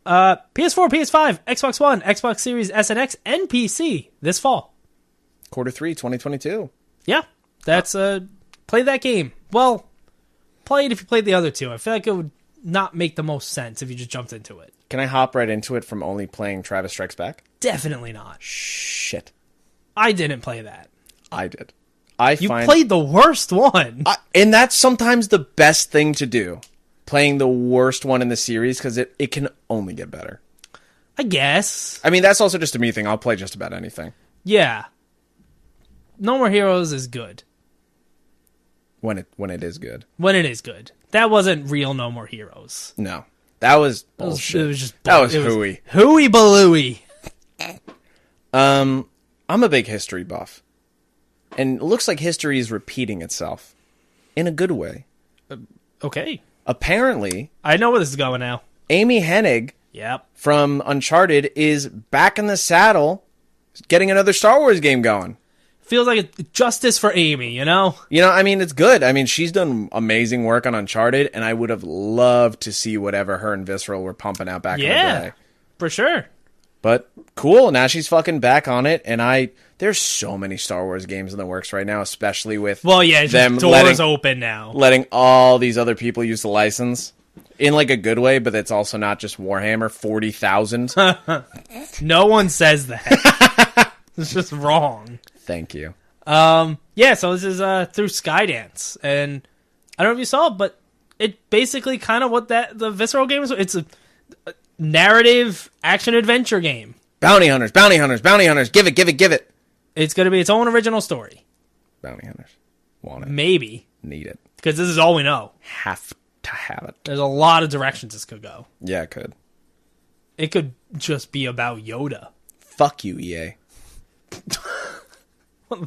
PS4, PS5, Xbox One, Xbox Series S and X, and PC this fall. Q3 2022. Yeah, that's play that game. Well, play it if you played the other two. I feel like it would not make the most sense if you just jumped into it. Can I hop right into it from only playing Travis Strikes Back? Definitely not. Shit. I didn't play that. I did. You played the worst one. And that's sometimes the best thing to do. Playing the worst one in the series, because it can only get better. I guess. I mean, that's also just a me thing. I'll play just about anything. Yeah. No More Heroes is good. When it is good. When it is good. That wasn't real No More Heroes. No. That was bullshit. It was just that was hooey. Hooey balooey. I'm a big history buff. And it looks like history is repeating itself. In a good way. Okay. Apparently, I know where this is going now. Amy Hennig Yep. from Uncharted is back in the saddle, getting another Star Wars game going. Feels like a justice for Amy, you know? You know, I mean, it's good. I mean, she's done amazing work on Uncharted, and I would have loved to see whatever her and Visceral were pumping out back in the day. For sure. But cool, now she's fucking back on it, and there's so many Star Wars games in the works right now, especially with It's them just doors open now. letting all these other people use the license. In like a good way, but it's also not just Warhammer 40,000. No one says that. It's just wrong. Thank you. Yeah, so this is through Skydance, and I don't know if you saw it, but it basically kind of what the Visceral game is. It's a narrative action adventure game. Bounty hunters, bounty hunters, bounty hunters. Give it. It's going to be its own original story. Bounty hunters. Want it. Maybe. Need it. Because this is all we know. Have to have it. There's a lot of directions this could go. Yeah, it could. It could just be about Yoda. Fuck you, EA.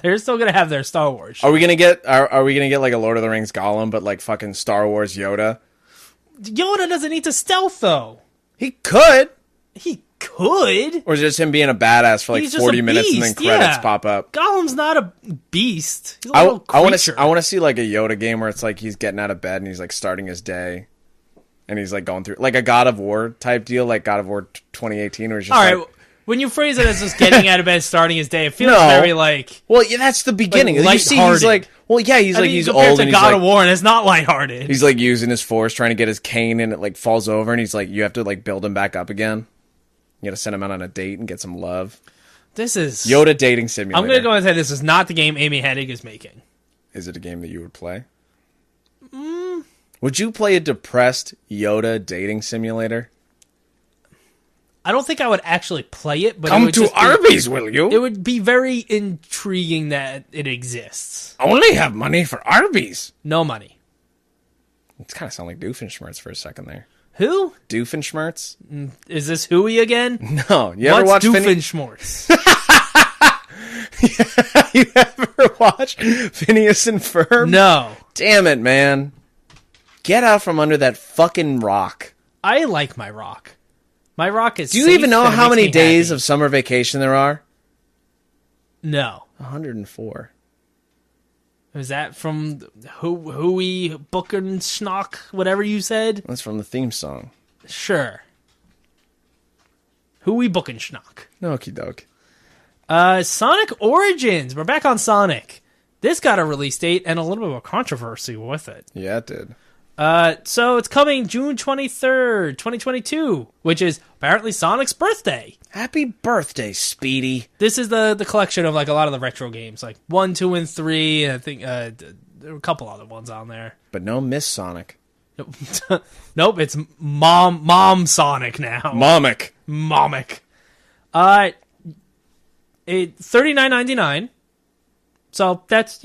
They're still going to have their Star Wars shit. Are we gonna get like a Lord of the Rings Gollum, but like fucking Star Wars Yoda? Yoda doesn't need to stealth, though. He could. He could. Or is it just him being a badass for like He's just 40 a minutes and then beast, credits yeah. pop up? Gollum's not a beast. He's a I little creature. want to see like a Yoda game where it's like he's getting out of bed and he's like starting his day, and he's like going through like a God of War type deal, like God of War 2018, or just All right. like, When you phrase it as just getting out of bed, starting his day, it feels No. very like. well, yeah, that's the beginning. Like, you see, he's lighthearted. like, well, yeah, he's I like mean, he's compared old to and God he's of like, War, and it's not lighthearted. he's like using his force trying to get his cane, and it like falls over, and he's like, you have to like build him back up again. You got to send him out on a date and get some love. This is Yoda dating simulator. I'm going to go and say this is not the game Amy Hennig is making. Is it a game that you would play? Would you play a depressed Yoda dating simulator? I don't think I would actually play it, but it Come would to just be- Arby's, will you? It would be very intriguing that it exists. Only have money for Arby's. No money. It kind of sound like Doofenshmirtz for a second there. Who? Doofenshmirtz? Is this Huey again? No. You ever watch What's Phineas? Doofenshmirtz? You ever watch Phineas and Ferb? No. Damn it, man. Get out from under that fucking rock. I like my rock. My rock is Do you safe even know and it how makes many me days happy. of summer vacation there are? No. 104. Was that from Huey Schnock, whatever you said? That's from the theme song. Sure. Huey Schnock. Okie doke. Sonic Origins. We're back on Sonic. This got a release date and a little bit of a controversy with it. Yeah, it did. So it's coming June 23rd, 2022, which is apparently Sonic's birthday. Happy birthday, Speedy. This is the collection of like a lot of the retro games, like 1, 2, and 3. And I think there were a couple other ones on there. But no Miss Sonic. Nope, it's Mom Sonic now. Momic. Momic. $39.99. So that's,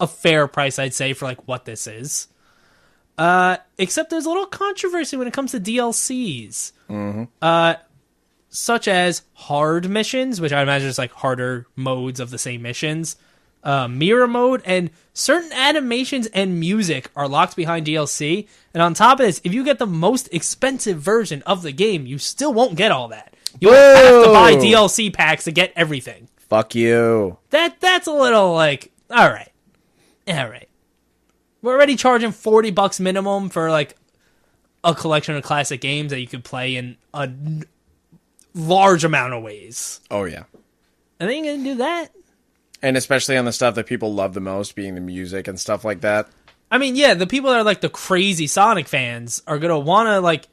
a fair price, I'd say, for like what this is. Except there's a little controversy when it comes to DLCs. Mm-hmm. Such as hard missions, which I imagine is like harder modes of the same missions. Mirror mode and certain animations and music are locked behind DLC. And on top of this, if you get the most expensive version of the game, you still won't get all that. You have to buy DLC packs to get everything. Fuck you. That's a little like, all right. We're already charging $40 minimum for like a collection of classic games that you could play in a large amount of ways. Oh, yeah. And then you're gonna do that? And especially on the stuff that people love the most, being the music and stuff like that. I mean, yeah, the people that are like the crazy Sonic fans are gonna want to like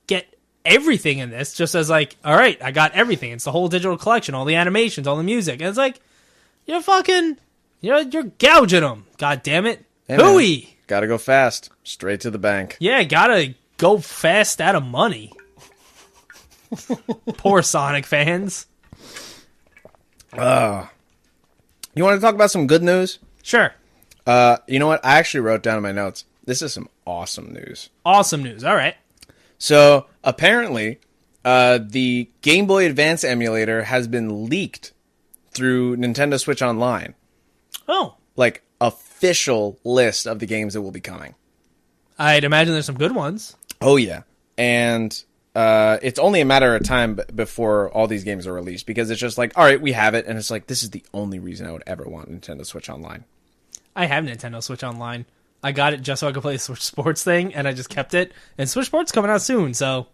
get everything in this just as like, all right, I got everything. It's the whole digital collection, all the animations, all the music. And it's like, you're gouging them. God damn it. Hey, man, Hooey. gotta go fast. Straight to the bank. Yeah, gotta go fast out of money. Poor Sonic fans. You want to talk about some good news? Sure. You know what? I actually wrote down in my notes. This is some awesome news. Awesome news. All right. So, apparently, the Game Boy Advance emulator has been leaked through Nintendo Switch Online. Oh. Like, official list of the games that will be coming. I'd imagine there's some good ones. Oh, yeah. And it's only a matter of time before all these games are released, because it's just like, all right, we have it, and it's like, this is the only reason I would ever want Nintendo Switch Online. I have Nintendo Switch Online. I got it just so I could play the Switch Sports thing, and I just kept it. And Switch Sports coming out soon, so...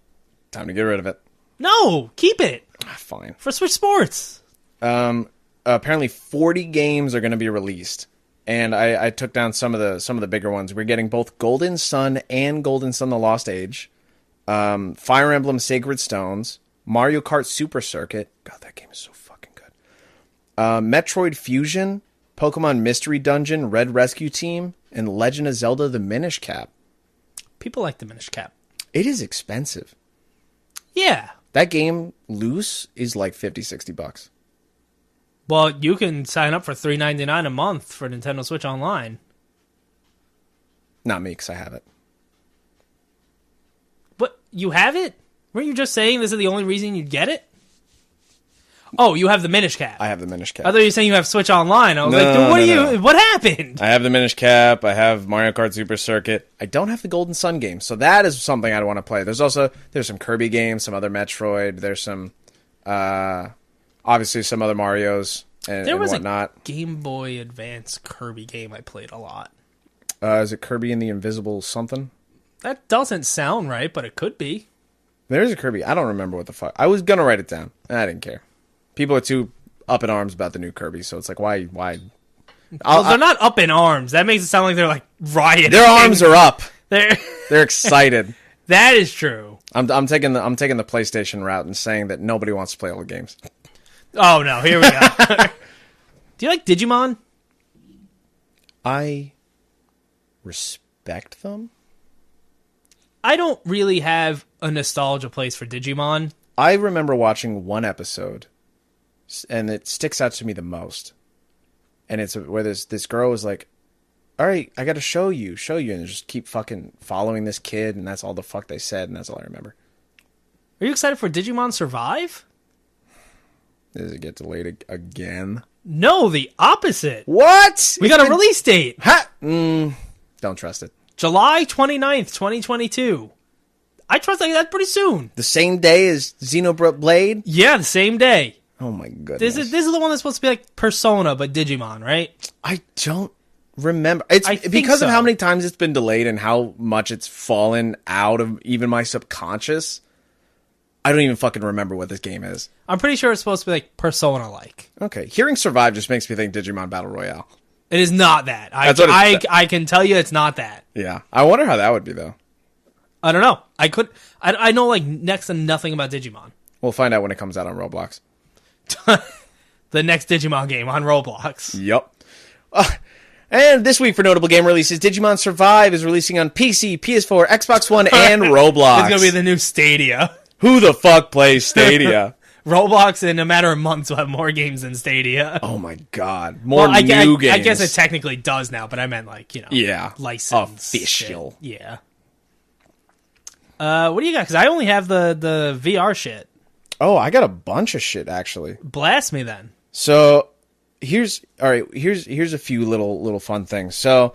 Time to get rid of it. No! Keep it! Fine. For Switch Sports! Apparently 40 games are going to be released. And I took down some of the bigger ones. We're getting both Golden Sun and Golden Sun The Lost Age. Fire Emblem Sacred Stones. Mario Kart Super Circuit. God, that game is so fucking good. Metroid Fusion. Pokemon Mystery Dungeon, Red Rescue Team, and Legend of Zelda The Minish Cap. People like the Minish Cap. It is expensive. Yeah. That game, loose, is like $50-$60. Well, you can sign up for $3.99 a month for Nintendo Switch Online. Not me, because I have it. But you have it? Weren't you just saying this is the only reason you'd get it? Oh, you have the Minish Cap. I have the Minish Cap. I thought you were saying you have Switch Online. I was like, dude, what happened? I have the Minish Cap. I have Mario Kart Super Circuit. I don't have the Golden Sun game, so that is something I'd want to play. There's some Kirby games, some other Metroid. There's some, obviously some other Marios and whatnot. A Game Boy Advance Kirby game I played a lot. Is it Kirby and the Invisible something? That doesn't sound right, but it could be. There's a Kirby. I don't remember what the fuck. I was going to write it down. I didn't care. People are too up in arms about the new Kirby, so it's like, why? Well, they're not up in arms. That makes it sound like they're like rioting. Their arms are up. They're excited. That is true. I'm taking the PlayStation route and saying that nobody wants to play all the games. Oh no, here we go. Do you like Digimon? I respect them. I don't really have a nostalgia place for Digimon. I remember watching one episode, and it sticks out to me the most. And it's where this girl is like, all right, I got to show you, and just keep fucking following this kid, and that's all the fuck they said, and that's all I remember. Are you excited for Digimon Survive? Does it get delayed again? No, the opposite. What? We got a release date. Don't trust it. July 29th, 2022. I trust that's pretty soon. The same day as Xenoblade? Yeah, the same day. Oh my goodness. This is the one that's supposed to be like Persona, but Digimon, right? I don't remember. It's because of how many times it's been delayed and how much it's fallen out of even my subconscious. I don't even fucking remember what this game is. I'm pretty sure it's supposed to be like Persona-like. Okay. Hearing Survive just makes me think Digimon Battle Royale. It is not that. I can tell you it's not that. Yeah. I wonder how that would be, though. I don't know. I know like next to nothing about Digimon. We'll find out when it comes out on Roblox. The next Digimon game on Roblox. Yep. And this week for notable game releases, Digimon Survive is releasing on PC, PS4, Xbox One, and Roblox. It's going to be the new Stadia. Who the fuck plays Stadia? Roblox in a matter of months will have more games than Stadia. Oh my god. More new games. I guess it technically does now, but I meant like, yeah, license. Official. Shit. Yeah. What do you got? Because I only have the VR shit. Oh, I got a bunch of shit, actually. Blast me then. So, here's a few little fun things. So,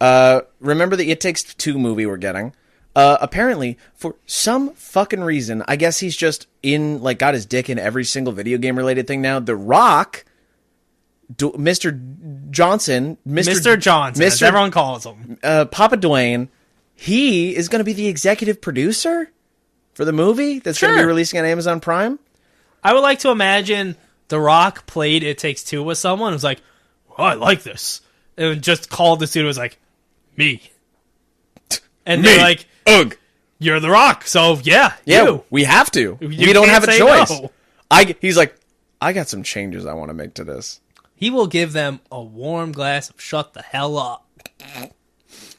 remember the It Takes Two movie we're getting? Apparently, for some fucking reason, I guess he's just got his dick in every single video game related thing now. The Rock, Mr. Johnson, as everyone calls him, Papa Dwayne, he is going to be the executive producer for the movie that's going to be releasing on Amazon Prime. I would like to imagine The Rock played It Takes Two with someone who was like, oh, I like this, and just called the studio and was like, me. And they're like, ugh. You're The Rock, so yeah, you. we have to. You We don't can't have a say choice. no. He's like, I got some changes I want to make to this. He will give them a warm glass of shut the hell up. I'm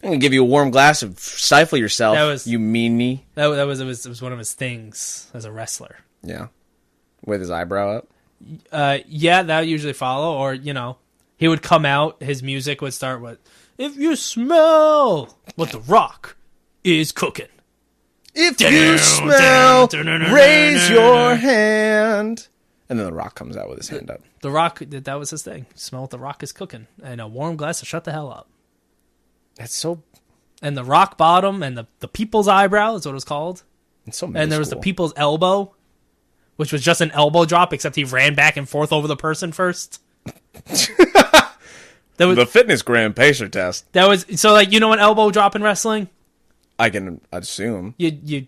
gonna give you a warm glass of stifle yourself. You meanie. That was it was one of his things as a wrestler. Yeah, with his eyebrow up. Yeah, that would usually follow, or he would come out. His music would start with, "If you smell what The Rock is cooking, if you smell, raise your hand." And then The Rock comes out with his hand up. The Rock, that was his thing. Smell what The Rock is cooking, and a warm glass of shut the hell up. That's so. And the rock bottom and the people's eyebrow is what it was called. It's so. And there was the people's elbow, which was just an elbow drop, except he ran back and forth over the person first. The fitness gram pacer test. That was so an elbow drop in wrestling. I'd assume You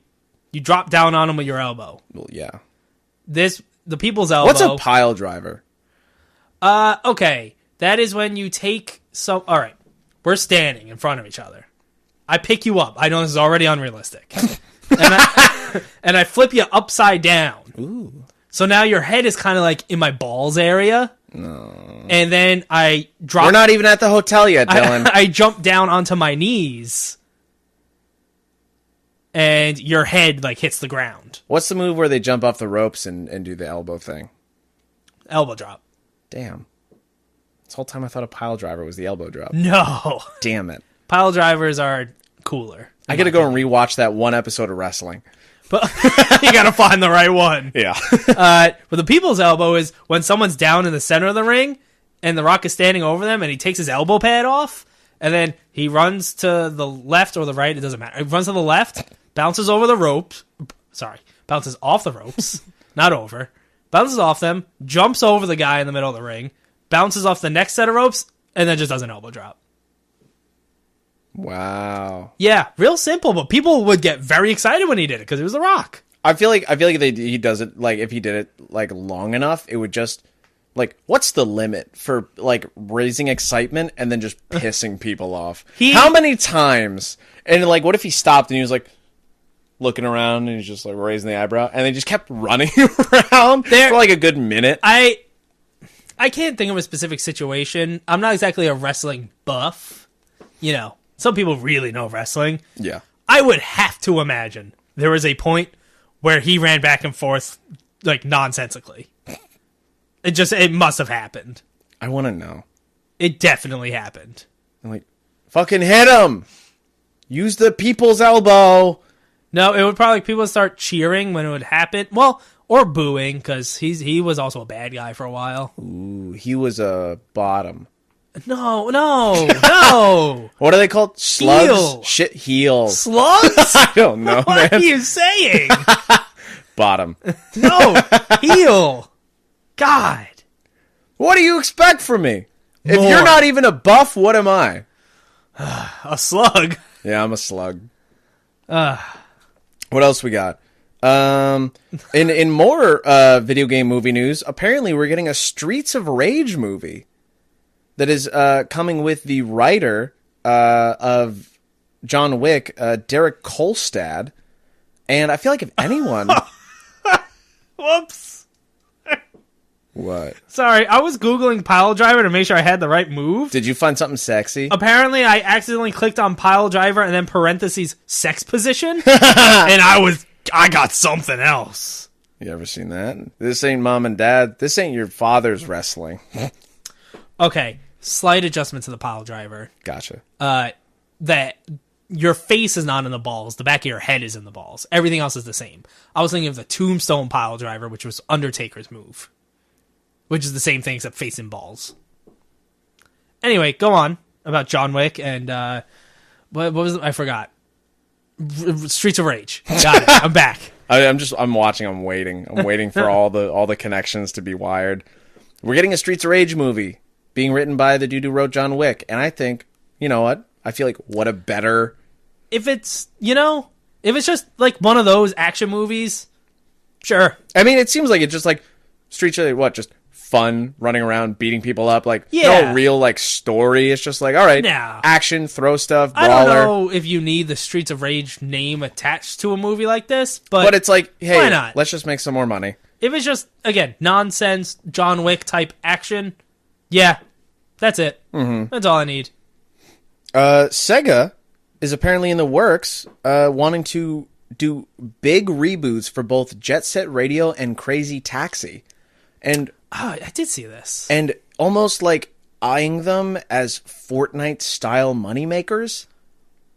drop down on him with your elbow. Well, yeah. The people's elbow. What's a pile driver? Okay, that is when you take some. All right, we're standing in front of each other. I pick you up. I know this is already unrealistic, and I flip you upside down. Ooh. So now your head is kind of like in my balls area. No. And then I drop. We're not even at the hotel yet, Dylan. I jump down onto my knees. And your head hits the ground. What's the move where they jump off the ropes and do the elbow thing? Elbow drop. Damn. This whole time I thought a pile driver was the elbow drop. No. Damn it. Pile drivers are cooler. I gotta go and rewatch that one episode of wrestling. But you gotta find the right one. Yeah. But the people's elbow is when someone's down in the center of the ring and The Rock is standing over them and he takes his elbow pad off and then he runs to the left or the right, it doesn't matter. He runs to the left, bounces over the ropes. Sorry, bounces off the ropes, not over. Bounces off them, jumps over the guy in the middle of the ring, bounces off the next set of ropes, and then just does an elbow drop. Wow. Yeah, real simple, but people would get very excited when he did it because it was The Rock. I feel like he does it if he did it long enough, it would just what's the limit for raising excitement and then just pissing people off? How many times? And what if he stopped and he was looking around and he's just raising the eyebrow and they just kept running around for a good minute? I can't think of a specific situation. I'm not exactly a wrestling buff. Some people really know wrestling. Yeah. I would have to imagine there was a point where he ran back and forth nonsensically. It must have happened. I want to know. It definitely happened. I'm fucking hit him! Use the people's elbow! No, it would probably people would start cheering when it would happen. Well, or booing because he was also a bad guy for a while. Ooh, he was a bottom. No. What are they called? Slugs? Heel. Shit, heels. Slugs? I don't know, What man. are you saying? Bottom. No, heel. God. What do you expect from me? If More. you're not even a buff, what am I? A slug. Yeah, I'm a slug. What else we got? In more video game movie news, apparently we're getting a Streets of Rage movie that is coming with the writer of John Wick, Derek Kolstad. And I feel like if anyone... Whoops. What? Sorry, I was Googling pile driver to make sure I had the right move. Did you find something sexy? Apparently, I accidentally clicked on pile driver and then parentheses sex position. And I got something else. You ever seen that? This ain't mom and dad. This ain't your father's wrestling. Okay, slight adjustment to the pile driver. Gotcha. That your face is not in the balls. The back of your head is in the balls. Everything else is the same. I was thinking of the tombstone pile driver, which was Undertaker's move. Which is the same thing except face and balls. Anyway, go on about John Wick and what was it? I forgot. Streets of Rage. Got it. I'm back. I'm watching. I'm waiting for all the connections to be wired. We're getting a Streets of Rage movie being written by the dude who wrote John Wick, and I think, you know what? I feel like what a better. If it's just one of those action movies, sure. I mean, it seems like it's just Streets of what just fun running around beating people up. Like, Yeah. no real, like, story. It's just like, all right, Nah. action, throw stuff, I brawler. don't know if you need the Streets of Rage name attached to a movie like this, But it's like, hey, why not? let's just make some more money. If it's just, again, nonsense, John Wick type action, yeah, that's it. Mm-hmm. That's all I need. Sega is apparently in the works, wanting to do big reboots for both Jet Set Radio and Crazy Taxi. And Oh, I did see this. and almost like eyeing them as Fortnite-style moneymakers.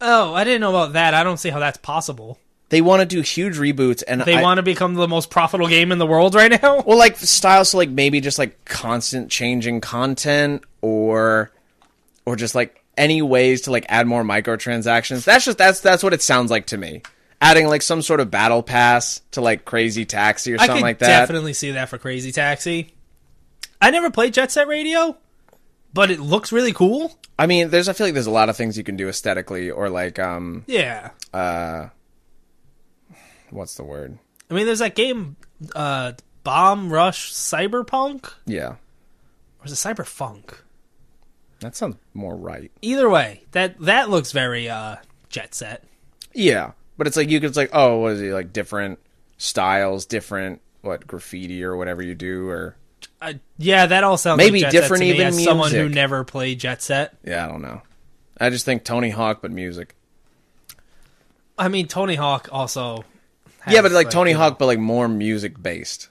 Oh, I didn't know about that. I don't see how that's possible. They want to do huge reboots, and They want to become the most profitable game in the world right now? well, like styles, so like maybe just like constant changing content, or just like any ways to like add more microtransactions. That's what it sounds like to me. Adding like some sort of battle pass to like Crazy Taxi or I something could like that. definitely see that for Crazy Taxi. I never played Jet Set Radio, but it looks really cool. I mean, I feel like there's a lot of things you can do aesthetically, or like Yeah. what's the word? I mean, there's that game, Bomb Rush Cyberpunk? Yeah, Or is it Cyberfunk? that sounds more right. Either way, that looks very Jet Set. Yeah, but it's like it's like, oh, what is it, like different styles, different graffiti or whatever you do, or Yeah, that all sounds Maybe like Jet different Set to me even as someone who music. never played Jet Set. yeah, I don't know. I just think Tony Hawk, but music. I mean, Tony Hawk also has, Yeah, but like Tony you know, Hawk, but like more music based.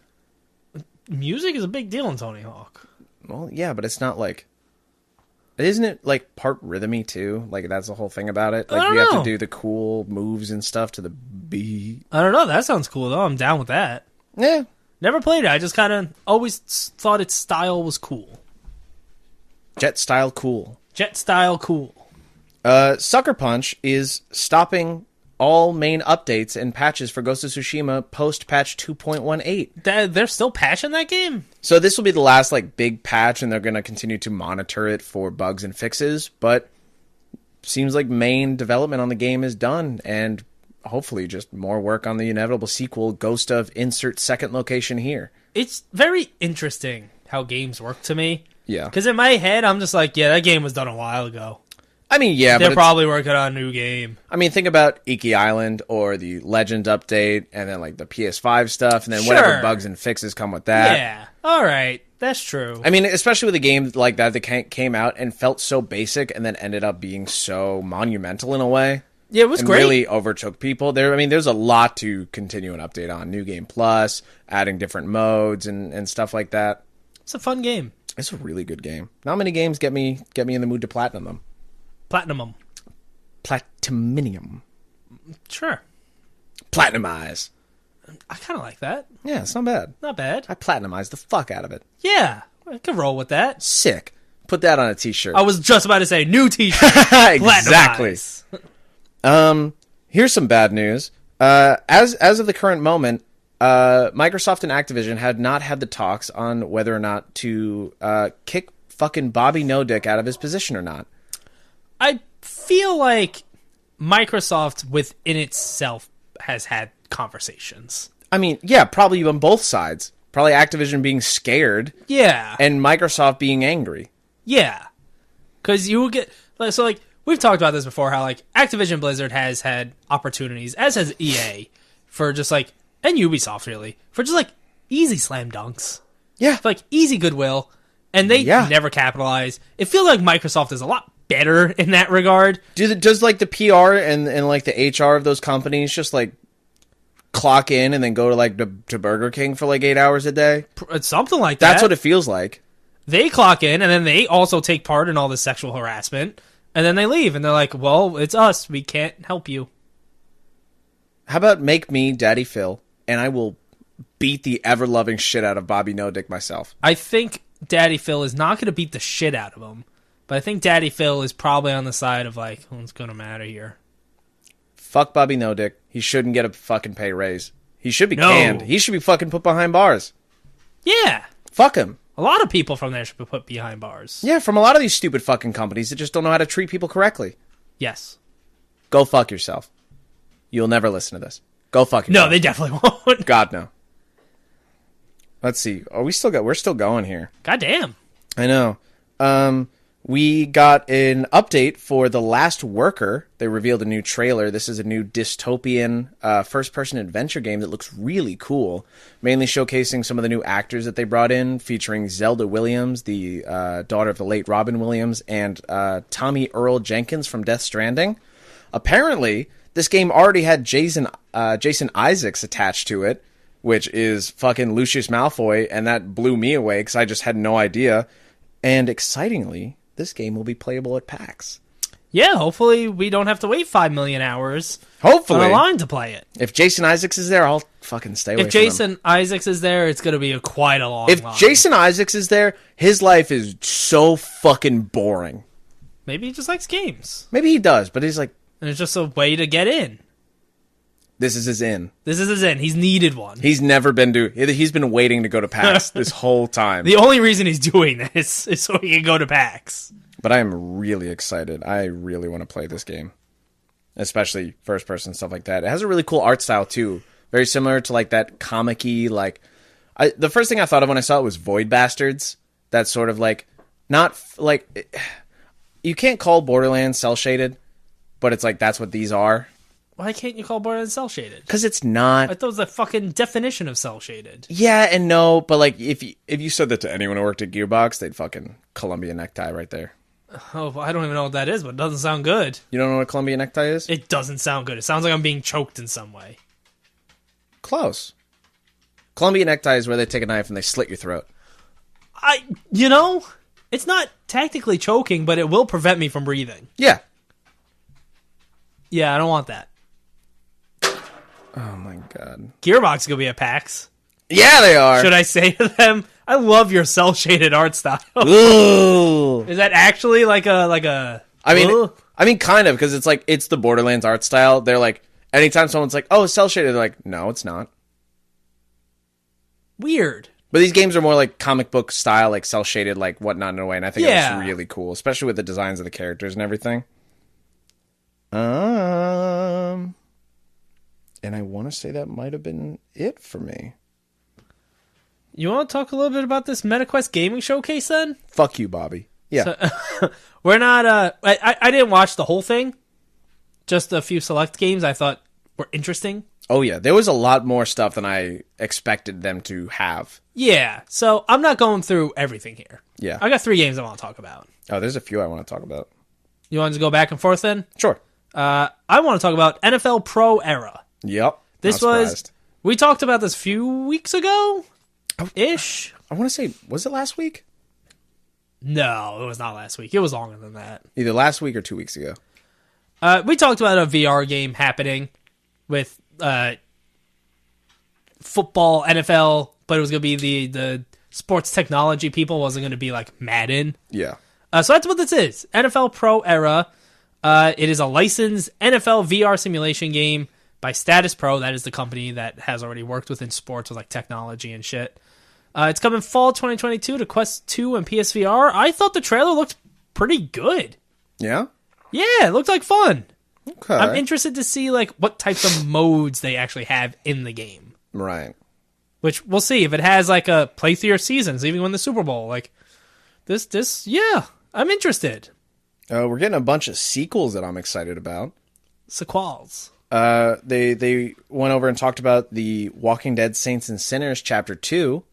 music is a big deal in Tony Hawk. Well, yeah, but it's not like, isn't it like part rhythmy too? Like that's the whole thing about it. Like don't you have know. to do the cool moves and stuff to the beat. I don't know. That sounds cool, though. I'm down with that. Yeah, Never played it. I just kind of always thought its style was cool. jet style cool. Jet style cool. Sucker Punch is stopping all main updates and patches for Ghost of Tsushima post patch 2.18. They're still patching that game? So this will be the last like big patch, and they're going to continue to monitor it for bugs and fixes. But seems like main development on the game is done, and hopefully just more work on the inevitable sequel, Ghost of insert second location here. It's very interesting how games work to me. Yeah. Because in my head, I'm just like, yeah, that game was done a while ago. I mean, yeah, They're but probably working on a new game. I mean, think about Iki Island or the Legend update, and then like the PS5 stuff, and then Sure. whatever bugs and fixes come with that. Yeah. All right. That's true. I mean, especially with a game like that came out and felt so basic, and then ended up being so monumental in a way. Yeah, it was and great. really overtook people. There's a lot to continue and update on. New Game Plus, adding different modes and stuff like that. It's a fun game. It's a really good game. Not many games get me in the mood to platinum them. Platinum. Platinum. Sure. Platinumize. I kind of like that. Yeah, it's not bad. Not bad. I platinumized the fuck out of it. Yeah. I could roll with that. Sick. Put that on a t-shirt. I was just about to say, new t-shirt. Exactly. Platinize. Here's some bad news. As of the current moment, Microsoft and Activision had not had the talks on whether or not to kick fucking Bobby No Dick out of his position or not. I feel like Microsoft within itself has had conversations. I mean, yeah, probably on both sides. Probably Activision being scared Yeah. and Microsoft being angry. Yeah. Because you will get... So, like, we've talked about this before, how, like, Activision Blizzard has had opportunities, as has EA, for just, like... And Ubisoft, really. For just, like, easy slam dunks. Yeah. For, like, easy goodwill. And they never capitalize. It feels like Microsoft is a lot better in that regard. Does like the PR and like the HR of those companies just like clock in and then go to like to Burger King for like 8 hours a day? It's something like that. That's what it feels like. They clock in, and then they also take part in all the sexual harassment, and then they leave, and they're like, well, it's us. We can't help you. How about make me Daddy Phil, and I will beat the ever-loving shit out of Bobby No Dick myself. I think Daddy Phil is not going to beat the shit out of him, but I think Daddy Phil is probably on the side of, like, what's going to matter here? Fuck Bobby No Dick. He shouldn't get a fucking pay raise. He should be No. canned. He should be fucking put behind bars. Yeah. Fuck him. A lot of people from there should be put behind bars. Yeah, from a lot of these stupid fucking companies that just don't know how to treat people correctly. Yes. Go fuck yourself. You'll never listen to this. Go fuck yourself. No, they definitely won't. God, no. Let's see. We're still going here. Goddamn. I know. We got an update for The Last Worker. They revealed a new trailer. This is a new dystopian first-person adventure game that looks really cool, mainly showcasing some of the new actors that they brought in, featuring Zelda Williams, the daughter of the late Robin Williams, and Tommy Earl Jenkins from Death Stranding. Apparently, this game already had Jason Isaacs attached to it, which is fucking Lucius Malfoy, and that blew me away because I just had no idea. And excitingly, this game will be playable at PAX. Yeah, hopefully we don't have to wait 5 million hours Hopefully. on a line to play it. If Jason Isaacs is there, I'll fucking stay away If from him. Jason Isaacs is there, it's going to be quite a long If line. Jason Isaacs is there, his life is so fucking boring. Maybe he just likes games. Maybe he does, but he's like, And it's just a way to get in. this is his in. This is his in. He's needed one. He's never been he's been waiting to go to PAX this whole time. The only reason he's doing this is so he can go to PAX. But I am really excited. I really want to play this game. Especially first person stuff like that. It has a really cool art style too. Very similar to like that comic-y, like the first thing I thought of when I saw it was Void Bastards. That's sort of like not like you can't call Borderlands cel shaded, but it's like that's what these are. Why can't you call Borderlands cel shaded? Because it's not. I thought it was the fucking definition of cel shaded. Yeah and no, but like if you said that to anyone who worked at Gearbox, they'd fucking Columbia necktie right there. Oh, I don't even know what that is, but it doesn't sound good. You don't know what a Columbia necktie is? It doesn't sound good. It sounds like I'm being choked in some way. Close. Columbia necktie is where they take a knife and they slit your throat. It's not technically choking, but it will prevent me from breathing. Yeah. Yeah, I don't want that. Oh my god. Gearbox is going to be at PAX. Yeah, they are. Should I say to them, I love your cel-shaded art style. Ooh. Is that actually like a I mean, kind of, because it's like, it's the Borderlands art style. They're like, anytime someone's like, oh, it's cel shaded, they're like, no, it's not. Weird. But these games are more like comic book style, like cel shaded, like whatnot in a way, and I think Yeah. it's really cool, especially with the designs of the characters and everything. And I want to say that might have been it for me. You want to talk a little bit about this MetaQuest gaming showcase then? Fuck you, Bobby. Yeah. We're not, I didn't watch the whole thing. Just a few select games I thought were interesting. Oh, yeah. There was a lot more stuff than I expected them to have. Yeah, so I'm not going through everything here. Yeah. I got 3 games I want to talk about. Oh, there's a few I want to talk about. You want to go back and forth then? Sure. I want to talk about NFL Pro Era. Yep. This Not was, surprised. we talked about this a few weeks ago? Ish? I want to say, was it last week? No, it was not last week. It was longer than that. Either last week or 2 weeks ago. We talked about a VR game happening with football, NFL, but it was going to be the sports technology people. It wasn't going to be like Madden. Yeah. So that's what this is. NFL Pro Era. It is a licensed NFL VR simulation game by Status Pro. That is the company that has already worked within sports with like technology and shit. It's coming fall 2022 to Quest 2 and PSVR. I thought the trailer looked pretty good. Yeah? Yeah, it looked like fun. Okay. I'm interested to see like what types of modes they actually have in the game. Right. Which we'll see if it has like a play through your seasons, even win the Super Bowl. Like this, yeah, I'm interested. We're getting a bunch of sequels that I'm excited about. Sequels. They went over and talked about the Walking Dead Saints and Sinners Chapter 2,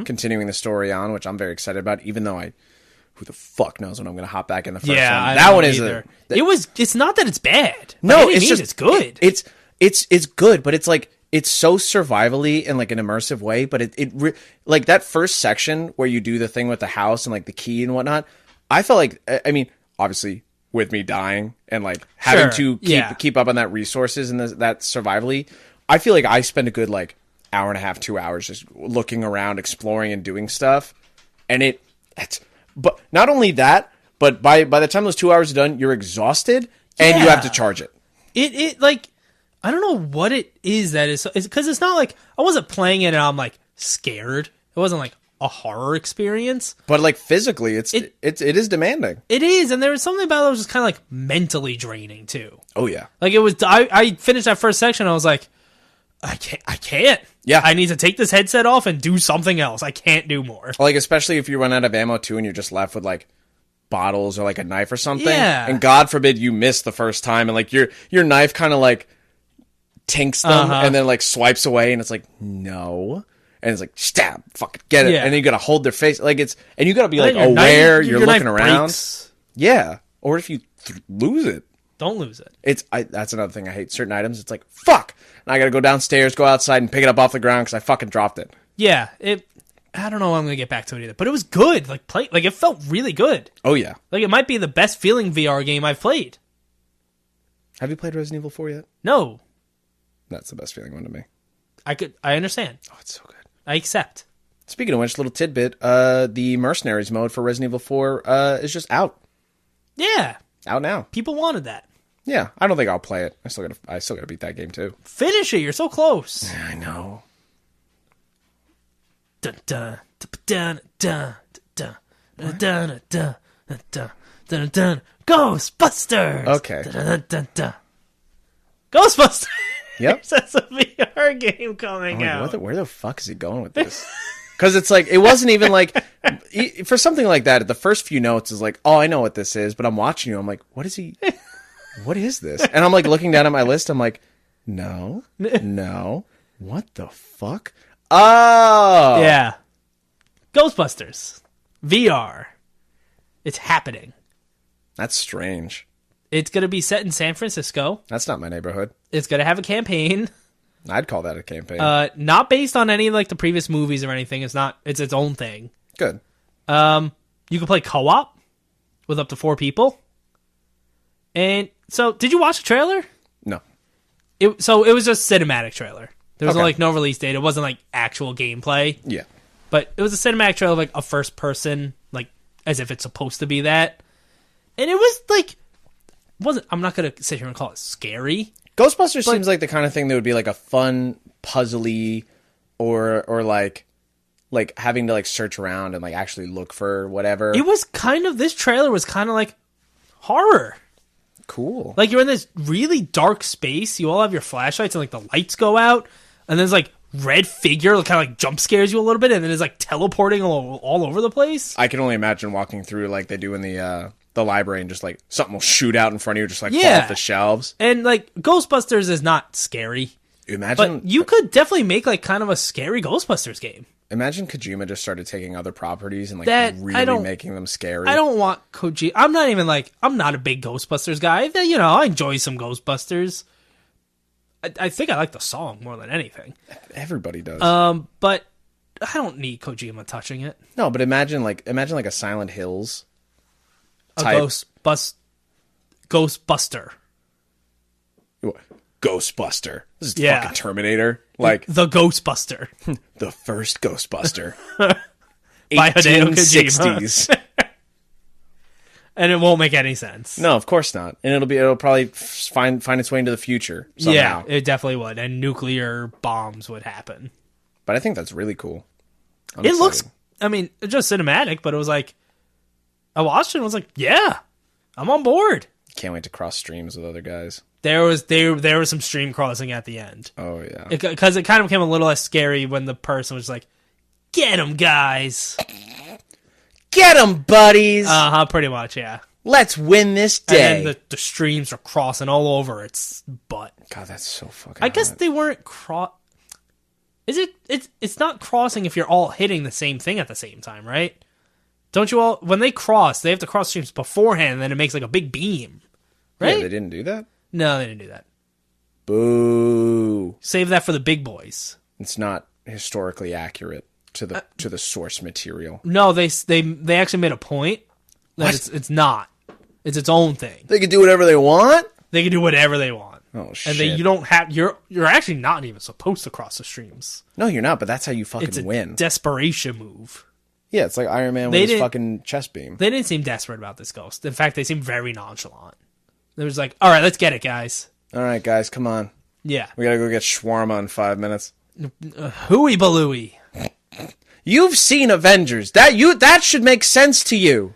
continuing the story on, which I'm very excited about, even though who the fuck knows when I'm going to hop back in the first one. I That don't one is either. It's not that it's bad. No, it's just it's good. It's good, but it's like it's so survivally in like an immersive way. But like that first section where you do the thing with the house and like the key and whatnot. I felt like, I mean, obviously with me dying and like having to keep up on that resources and that survivally, I feel like I spend a good like hour and a half, 2 hours just looking around, exploring and doing stuff. And but not only that, but by the time those 2 hours are done, you're exhausted and you have to charge it. It like, I don't know what it is that is, because it's not like, I wasn't playing it and I'm like scared. It wasn't like a horror experience. But like physically, it is demanding. It is, and there was something about it that was just kind of like mentally draining too. Oh yeah. Like it was, I finished that first section, I was like, I can't. Yeah. I need to take this headset off and do something else. I can't do more. Like, especially if you run out of ammo, too, and you're just left with, like, bottles or, like, a knife or something. Yeah. And God forbid you miss the first time, and, like, your knife kind of, like, tinks them and then, like, swipes away, and it's like, no. And it's like, stab, fucking get it. Yeah. And then you gotta hold their face. Like, and you gotta be, like, Your knife- aware your you're knife looking around. breaks. Yeah. Or if you lose it. Don't lose it. That's another thing I hate. Certain items, it's like, fuck! And I gotta go downstairs, go outside, and pick it up off the ground because I fucking dropped it. Yeah, I don't know when I'm gonna get back to it either, but it was good. Like it felt really good. Oh, yeah. Like it might be the best feeling VR game I've played. Have you played Resident Evil 4 yet? No, That's the best feeling one to me. I understand. Oh, it's so good. I accept. Speaking of which, little tidbit, the Mercenaries mode for Resident Evil 4 is just out. Yeah, Out now. people wanted that. Yeah, I don't think I'll play it. I still gotta beat that game too. Finish it. You're so close. I know. Dun, dun, dun, dun, dun, dun, dun, dun, dun, dun, dun. Ghostbusters. Okay. Dun, dun, dun, dun. Ghostbusters. Yep. That's a VR game coming I'm out. like, where the fuck is he going with this? Because it's like, it wasn't even like, for something like that, the first few notes is like, oh, I know what this is, but I'm watching you. I'm like, what is he, what is this? And I'm like looking down at my list. I'm like, no, what the fuck? Oh. Yeah. Ghostbusters. VR. It's happening. That's strange. It's going to be set in San Francisco. That's not my neighborhood. It's going to have a campaign. I'd call that a campaign. Not based on any like the previous movies or anything. It's its own thing. Good. You can play co-op with up to 4 people. And so, did you watch the trailer? No. It was just cinematic trailer. There was Okay. like no release date. It wasn't like actual gameplay. Yeah. But it was a cinematic trailer of like a first person, like as if it's supposed to be that. And it was like, I'm not going to sit here and call it scary. Ghostbusters seems like the kind of thing that would be like a fun, puzzly, or like having to like search around and like actually look for whatever. It was this trailer was kind of like horror. Cool. Like you're in this really dark space. You all have your flashlights and like the lights go out. And there's like red figure kind of like jump scares you a little bit. And then it's like teleporting all over the place. I can only imagine walking through like they do in the library and just like something will shoot out in front of you, just like fall off the shelves. And like Ghostbusters is not scary. Imagine, But you could definitely make like kind of a scary Ghostbusters game. imagine Kojima just started taking other properties and like That- I really don't- making them scary. I don't want Kojima. I'm not a big Ghostbusters guy. I enjoy some Ghostbusters. I think I like the song more than anything. Everybody does. But I don't need Kojima touching it. No, but imagine like a Silent Hills A type. Ghostbuster. Ghostbuster. This is Yeah. fucking Terminator. Like The Ghostbuster. the first Ghostbuster. By Hideo Kojima. 1860s. And it won't make any sense. No, of course not. And it'll probably find its way into the future somehow. Yeah, it definitely would. And nuclear bombs would happen. But I think that's really cool. I'm It excited. looks, it's just cinematic, but it was like, I watched it and was like, yeah, I'm on board. Can't wait to cross streams with other guys. There was some stream crossing at the end. Oh yeah. Because it kind of became a little less scary when the person was like, get 'em, guys. Get 'em, buddies. Pretty much, yeah. Let's win this And day. then the streams are crossing all over its butt. God, that's so fucking. I guess hot. they weren't It's not crossing if you're all hitting the same thing at the same time, right? Don't you all, when they cross, they have to cross streams beforehand, and then it makes like a big beam, right? Yeah, they didn't do that. No, they didn't do that. Boo. Save that for the big boys. It's not historically accurate to the source material. No, they actually made a point that it's not. It's its own thing. They can do whatever they want. They can do whatever they want. Oh shit! And you don't have you're actually not even supposed to cross the streams. No, you're not. But that's how you fucking It's a win. desperation move. Yeah, it's like Iron Man They with his didn't- fucking chest beam. They didn't seem desperate about this ghost. In fact, they seemed very nonchalant. They was like, "All right, let's get it, guys." All right, guys, come on. Yeah, We gotta go get shawarma in 5 minutes. hooey balooey. You've seen Avengers. That should make sense to you.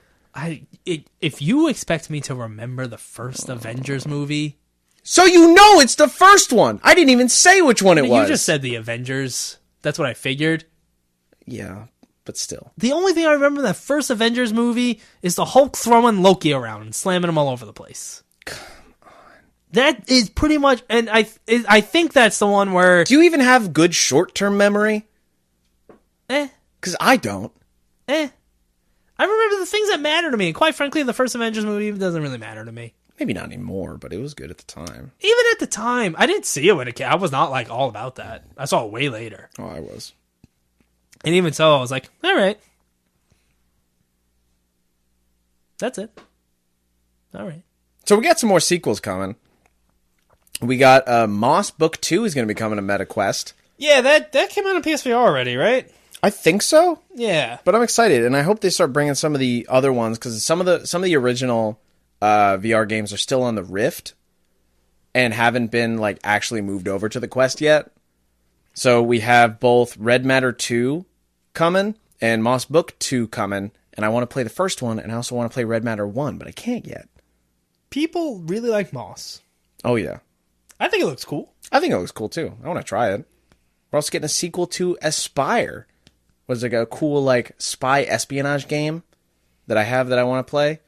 If you expect me to remember the first Avengers movie, So you know it's the first one. I didn't even say which one it was. you just said the Avengers. That's what I figured. Yeah, but still. The only thing I remember in that first Avengers movie is the Hulk throwing Loki around and slamming him all over the place. Come on. That is pretty much, and I think that's the one where... Do you even have good short-term memory? Because I don't. I remember the things that matter to me. And quite frankly, the first Avengers movie doesn't really matter to me. Maybe not anymore, but it was good at the time. Even at the time, I didn't see it when it came. I was not like all about that. I saw it way later. Oh, I was. And even so, I was like, all right. That's it. All right. So we got some more sequels coming. We got Moss Book 2 is going to be coming to MetaQuest. Yeah, that came out on PSVR already, right? I think so. Yeah. But I'm excited, and I hope they start bringing some of the other ones, because some of the original VR games are still on the Rift and haven't been like actually moved over to the Quest yet. So we have both Red Matter 2 coming and Moss Book 2 coming, and I want to play the first one, and I also want to play Red Matter 1, but I can't yet. People really like Moss. Oh, yeah. I think it looks cool. I think it looks cool, too. I want to try it. We're also getting a sequel to Aspire. Was like a cool, like, spy espionage game that I have that I want to play.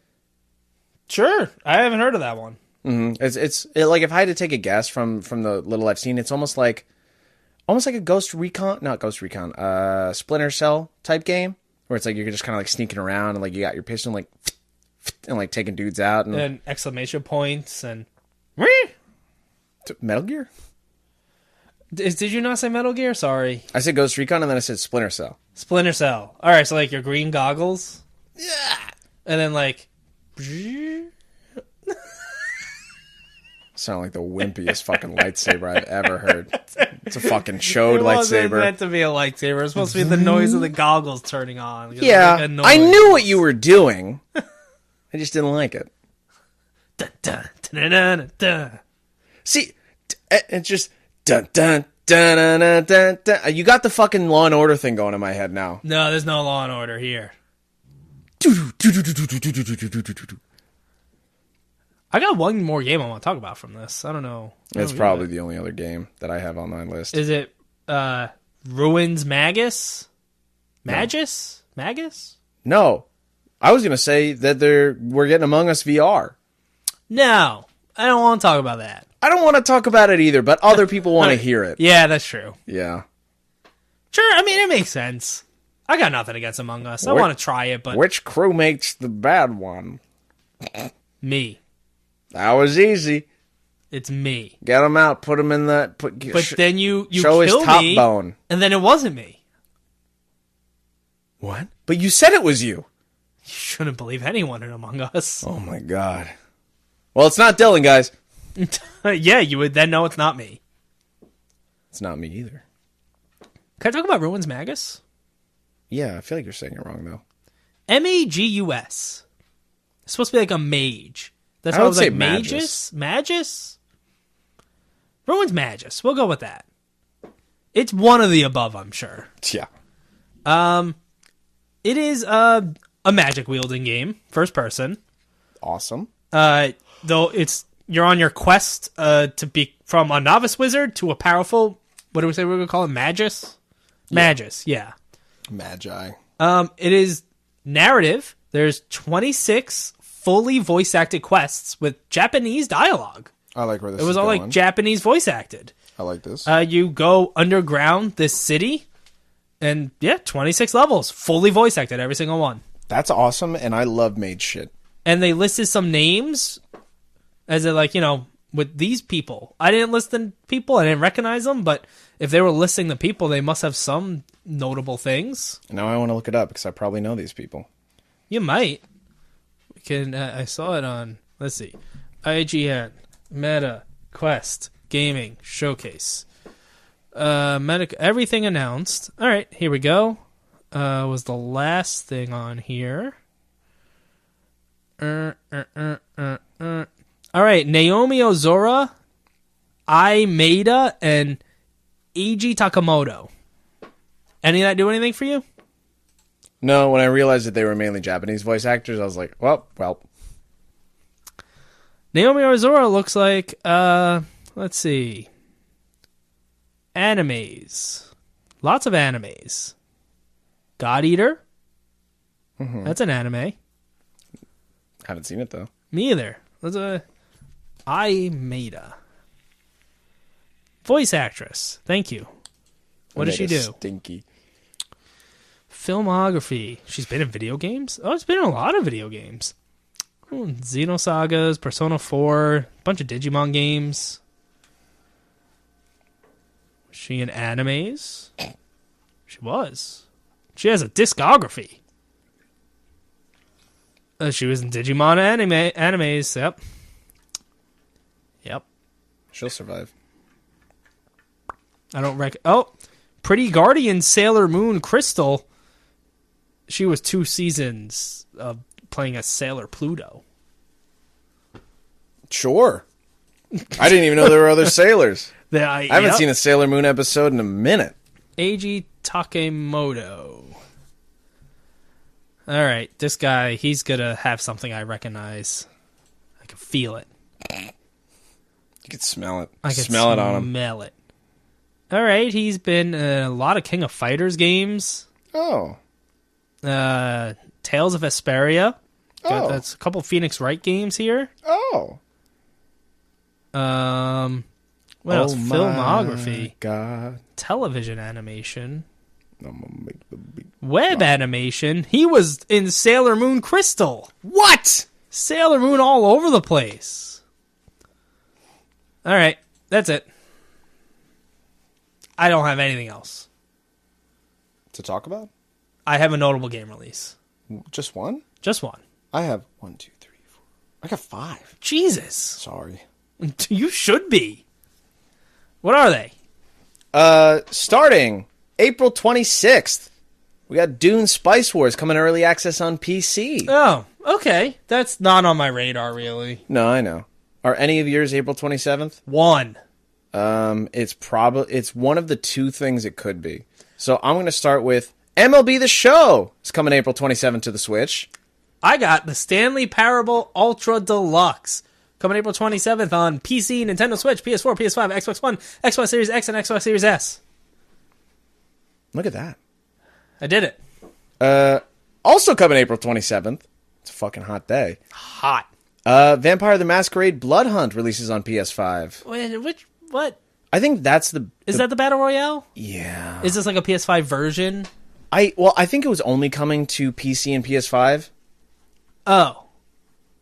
Sure. I haven't heard of that one. Mm-hmm. It's like, if I had to take a guess from the little I've seen, it's almost like a Splinter Cell type game, where it's like you're just kind of like sneaking around and like you got your pistol like and like taking dudes out and exclamation points and Metal Gear. Did you not say Metal Gear? Sorry, I said Ghost Recon and then I said Splinter Cell. Splinter Cell. All right, so like your green goggles, Yeah, and then like. Sound like the wimpiest fucking lightsaber I've ever heard. It's a fucking chode It wasn't lightsaber. meant to be a lightsaber. It was supposed to be the noise of the goggles turning on. It was Yeah, like a noise. I knew what you were doing. I just didn't like it. Dun, dun, dun, dun, dun. See, it's just dun dun dun dun dun dun. Dun. You got the fucking Law and Order thing going in my head now. No, there's no Law and Order here. I got one more game I want to talk about from this. I don't know. It's probably the only other game that I have on my list. Is it Ruins Magus? Magus? Magus? No. I was going to say that we're getting Among Us VR. No. I don't want to talk about that. I don't want to talk about it either, but other people want to hear it. Yeah, that's true. Yeah. Sure, I mean, it makes sense. I got nothing against Among Us. I want to try it, but... Which crewmate's the bad one? Me. That was easy. It's me. Get him out, put him in the... But then you show his kill top me, bone. and then it wasn't me. What? But you said it was you. You shouldn't believe anyone in Among Us. Oh my god. Well, it's not Dylan, guys. Yeah, you would then know it's not me. It's not me either. Can I talk about Ruins Magus? Yeah, I feel like you're saying it wrong, though. Magus. It's supposed to be like a mage. That's I why I would was say like, Magus? Magus? Ruins Magus. We'll go with that. It's one of the above, I'm sure. Yeah. It is a magic wielding game, first person. Awesome. Though you're on your quest to be from a novice wizard to a powerful, what do we say we're going to call it? Magus? Magus, yeah. Magi. It is narrative. There's 26 fully voice acted quests with Japanese dialogue. I like where this It was all going. like Japanese voice acted. I like this. You go underground this city, and yeah, 26 levels, fully voice acted, every single one. That's awesome, and I love mage shit. And they listed some names as like, with these people. I didn't list the people, I didn't recognize them, but if they were listing the people, they must have some notable things. Now I want to look it up because I probably know these people. You might. We can. I saw it on. Let's see. IGN Meta Quest Gaming Showcase. Everything announced. All right, here we go. Was the last thing on here. All right, Naomi Ozora, Ai Maeda, and Eiji Takamoto. Any of that do anything for you? No, when I realized that they were mainly Japanese voice actors, I was like, well. Naomi Ozora looks like, let's see. Animes. Lots of animes. God Eater. That's an anime. Haven't seen it though. Me either. That's a Aimada. Voice actress. Thank you. What does she do? Stinky. Filmography. She's been in video games? Oh, it's been in a lot of video games. Xenosagas, Persona 4, a bunch of Digimon games. Was she in animes? She was. She has a discography. She was in Digimon animes. Yep. She'll survive. I don't Oh, Pretty Guardian Sailor Moon Crystal. She was 2 seasons of playing as Sailor Pluto. Sure. I didn't even know there were other sailors. I haven't seen a Sailor Moon episode in a minute. Eiji Takemoto. All right, this guy, he's going to have something I recognize. I can feel it. You can smell it. I can smell it on him. Smell it. All right, he's been in a lot of King of Fighters games. Oh. Tales of Vesperia. Oh. That's a couple Phoenix Wright games here. Oh. What else? Filmography. God. Television animation. I'm gonna make the beat. Web animation. He was in Sailor Moon Crystal. What? Sailor Moon all over the place. All right, that's it. I don't have anything else To talk about? I have a notable game release. Just one? Just one. I have 1, 2, 3, 4. I got 5. Jesus. Sorry. You should be. What are they? Starting April 26th, we got Dune Spice Wars coming early access on PC. Oh, okay. That's not on my radar, really. No, I know. Are any of yours April 27th? One. It's one of the 2 things it could be. So I'm going to start with MLB The Show. It's coming April 27th to the Switch. I got the Stanley Parable Ultra Deluxe coming April 27th on PC, Nintendo Switch, PS4, PS5, Xbox One, Xbox Series X, and Xbox Series S. Look at that. I did it. Also coming April 27th. It's a fucking hot day. Hot. Vampire the Masquerade Blood Hunt releases on PS5. Wait, what? I think that's the... Is that the Battle Royale? Yeah. Is this like a PS5 version? I think it was only coming to PC and PS5. Oh.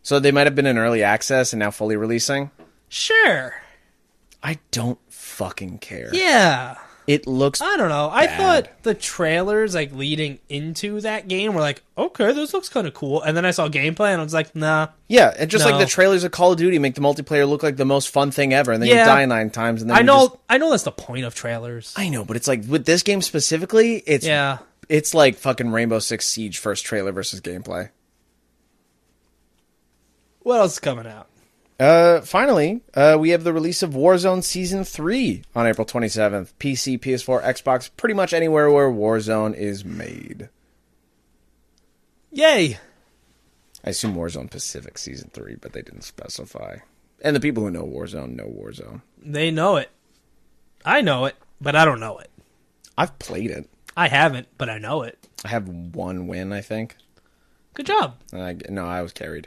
So they might have been in early access and now fully releasing. Sure. I don't fucking care. Yeah. It looks I don't know. bad. I thought the trailers like leading into that game were like, okay, this looks kind of cool. And then I saw gameplay and I was like, nah. Yeah, and just No. like the trailers of Call of Duty make the multiplayer look like the most fun thing ever, and then Yeah. you die 9 times. And then I you know just- I know that's the point of trailers. I know, but it's like with this game specifically, it's like fucking Rainbow Six Siege first trailer versus gameplay. What else is coming out? Finally, we have the release of Warzone Season 3 on April 27th. PC, PS4, Xbox, pretty much anywhere where Warzone is made. Yay! I assume Warzone Pacific Season 3, but they didn't specify. And the people who know Warzone. They know it. I know it, but I don't know it. I've played it. I haven't, but I know it. I have 1 win, I think. Good job. No, I was carried.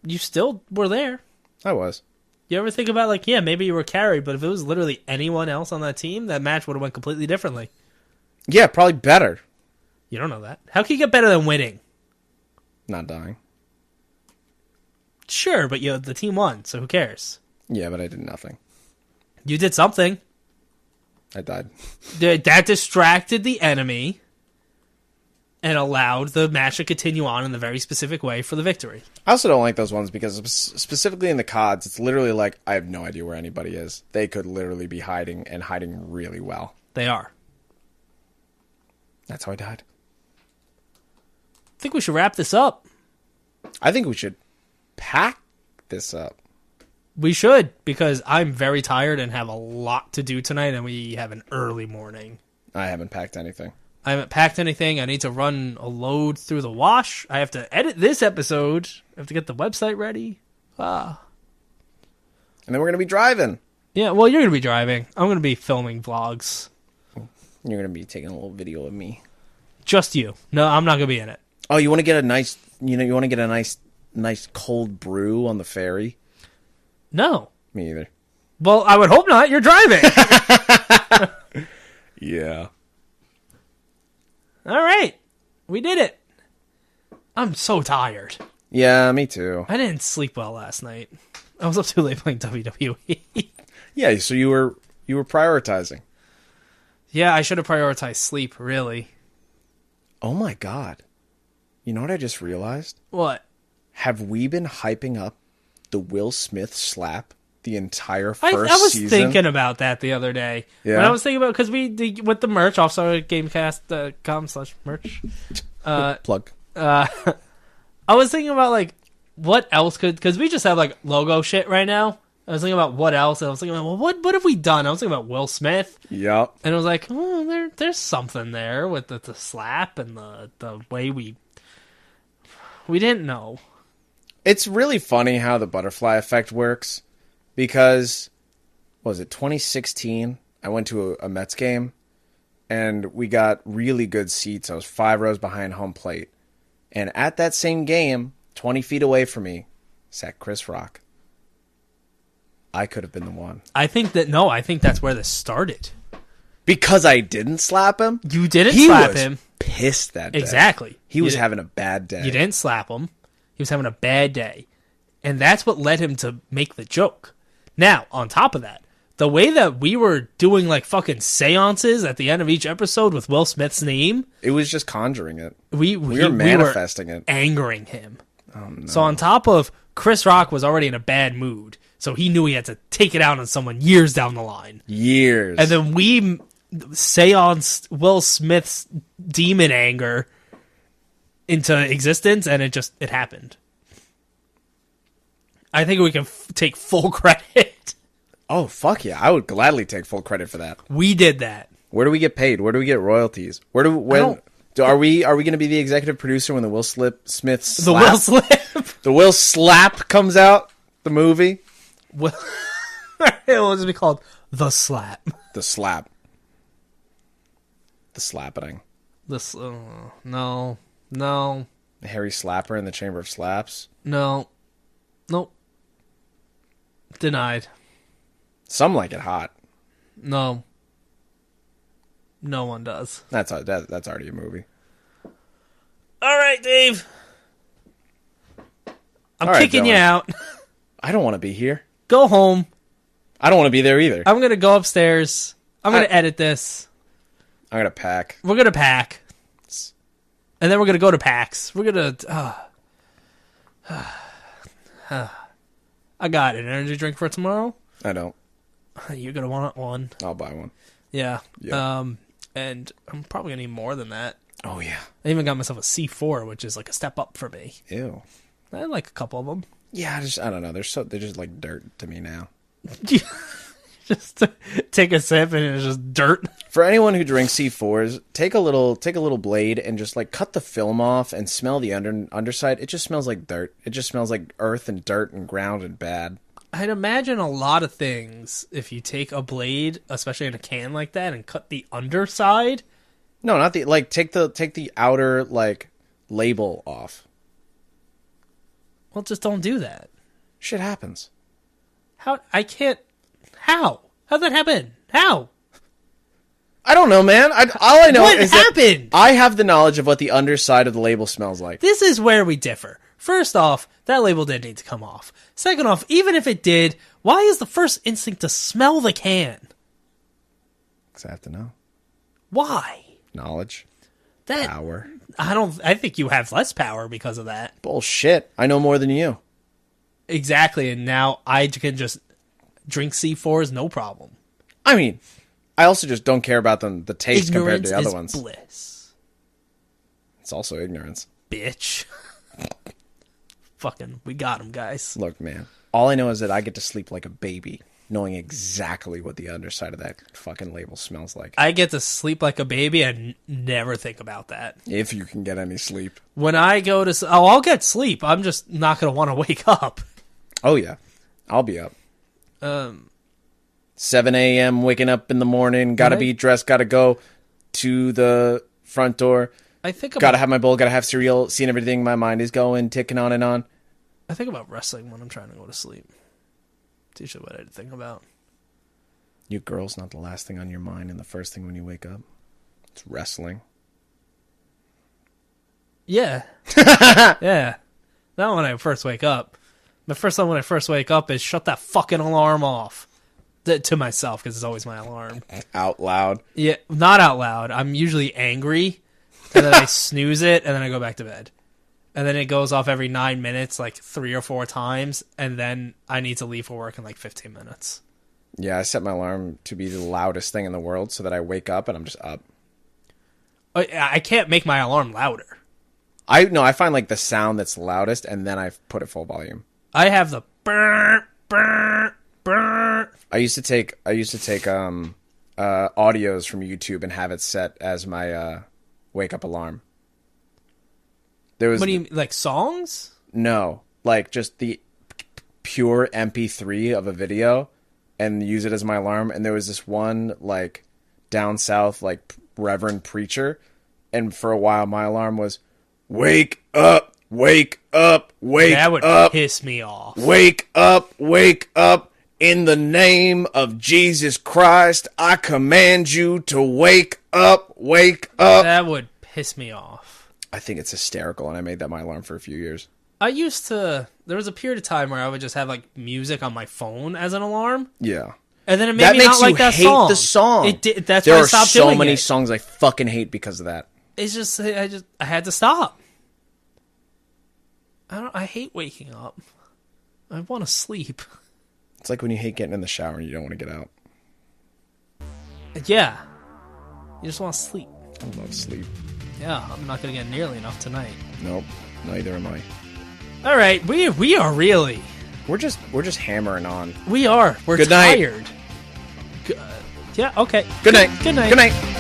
You still were there. I was. You ever think about, like, yeah, maybe you were carried, but if it was literally anyone else on that team, that match would have went completely differently. Yeah, probably better. You don't know that. How can you get better than winning? Not dying. Sure, but the team won, so who cares? Yeah, but I did nothing. You did something. I died. That distracted the enemy and allowed the match to continue on in the very specific way for the victory. I also don't like those ones because specifically in the CODs, it's literally like, I have no idea where anybody is. They could literally be hiding and hiding really well. They are. That's how I died. I think we should wrap this up. I think we should pack this up. We should, because I'm very tired and have a lot to do tonight, and we have an early morning. I haven't packed anything. I haven't packed anything. I need to run a load through the wash. I have to edit this episode. I have to get the website ready. And then we're going to be driving. Yeah, well, you're going to be driving. I'm going to be filming vlogs. You're gonna be taking a little video of me. Just you. No, I'm not gonna be in it. Oh, you want to get a nice, you want to get a nice cold brew on the ferry? No. Me either. Well, I would hope not. You're driving. Yeah. All right. We did it. I'm so tired. Yeah, me too. I didn't sleep well last night. I was up too late playing WWE. Yeah, so you were prioritizing. Yeah, I should have prioritized sleep, really. Oh my god. You know what I just realized? What? Have we been hyping up the Will Smith slap the entire I first was season? thinking about that the other day. Yeah? When I was thinking about, because with the merch, Offshore Gamescast.com/merch. Plug. I was thinking about, like, what else because we just have, like, logo shit right now. I was thinking about what else, and I was thinking, well, what have we done? I was thinking about Will Smith. Yep. And I was like, oh, there's something there with the slap and the way we didn't know. It's really funny how the butterfly effect works because, what was it, 2016? I went to a Mets game and we got really good seats. I was 5 rows behind home plate. And at that same game, 20 feet away from me, sat Chris Rock. I could have been the one. I think that's where this started. Because I didn't slap him? You didn't slap him. He was pissed that day. Exactly. He was having a bad day. You didn't slap him. He was having a bad day. And that's what led him to make the joke. Now, on top of that, the way that we were doing like fucking seances at the end of each episode with Will Smith's name. It was just conjuring it. We were manifesting it. Angering him. Oh, no. So on top of Chris Rock was already in a bad mood. So he knew he had to take it out on someone years down the line. Years. And then we seance Will Smith's demon anger into existence, and it happened. I think we can take full credit. Oh, fuck yeah. I would gladly take full credit for that. We did that. Where do we get paid? Where do we get royalties? Are we going to be the executive producer when the Will Smith slap? The Will Slap. The Will Slap comes out, the movie? It will just be called The Slap. The Slap. The Slappening. No. No. The Harry Slapper in the Chamber of Slaps. No. Nope. Denied. Some like it hot. No. No one does. That's already a movie. All right, Dave. I'm All right, kicking you Dylan. out. I don't want to be here. Go home. I don't want to be there either. I'm going to go upstairs. I'm going to edit this. I'm going to pack. We're going to pack. And then we're going to go to PAX. We're going to... I got an energy drink for tomorrow. I don't. You're going to want one. I'll buy one. Yeah. Yeah. And I'm probably going to need more than that. Oh, yeah. I even got myself a C4, which is like a step up for me. Ew. I like a couple of them. Yeah, I don't know. They're just like dirt to me now. Just take a sip and it's just dirt. For anyone who drinks C4s, take a little blade and just like cut the film off and smell the underside. It just smells like dirt. It just smells like earth and dirt and ground and bad. I'd imagine a lot of things if you take a blade, especially in a can like that, and cut the underside. No, not the like. Take the outer like label off. Well, just don't do that. Shit happens. How? I can't. How? How'd that happen? How? I don't know, man. All I know What is happened? that I have the knowledge of what the underside of the label smells like. This is where we differ. First off, that label didn't need to come off. Second off, even if it did, why is the first instinct to smell the can? Because I have to know. Why? Knowledge. That Power. I think you have less power because of that. Bullshit. I know more than you. Exactly, and now I can just drink C4s, no problem. I mean, I also just don't care about the taste compared to the other Ignorance ones. is bliss. It's also ignorance. Bitch. Fucking, we got him, guys. Look, man. All I know is that I get to sleep like a baby, knowing exactly what the underside of that fucking label smells like. I get to sleep like a baby and never think about that. If you can get any sleep. When I go to... I'll get sleep. I'm just not going to want to wake up. Oh, yeah. I'll be up. 7 a.m. waking up in the morning. Gotta Right. be dressed. Gotta go. to the front door. I think about, Gotta have my bowl, gotta have cereal, seeing everything. My mind is going, ticking on and on. I think about wrestling when I'm trying to go to sleep. It's usually what I think about. Your girl's not the last thing on your mind and the first thing when you wake up. It's wrestling. Yeah. Yeah. Not when I first wake up. My first thought when I first wake up is shut that fucking alarm off. To myself, because it's always my alarm. Out loud. Yeah, not out loud. I'm usually angry, and then I snooze it, and then I go back to bed. And then it goes off every 9 minutes, like 3 or 4 times, and then I need to leave for work in like 15 minutes. Yeah, I set my alarm to be the loudest thing in the world so that I wake up and I'm just up. I can't make my alarm louder. I find like the sound that's loudest, and then I put it full volume. I have the brr, brr, brr. I used to take audios from YouTube and have it set as my wake up alarm. There was What do you mean, like songs? no, like just the pure MP3 of a video and use it as my alarm. And there was this one like down south like reverend preacher, and for a while my alarm was wake up, wake up, wake That would up, piss me off. wake up, wake up. In the name of Jesus Christ, I command you to wake up, wake up. That would piss me off. I think it's hysterical, and I made that my alarm for a few years. There was a period of time where I would just have like music on my phone as an alarm. Yeah. And then it made That me makes not like you that hate song. the song. It did. That's There why I are stopped so doing many it. songs I fucking hate because of that. It's just I had to stop. I hate waking up. I want to sleep. It's like when you hate getting in the shower and you don't want to get out. Yeah. You just want to sleep. I love sleep. Yeah, I'm not going to get nearly enough tonight. Nope. Neither am I. All right, we are really. We're just hammering on. We are. We're Good night. tired. Yeah, okay. Good night. Good night. Good night.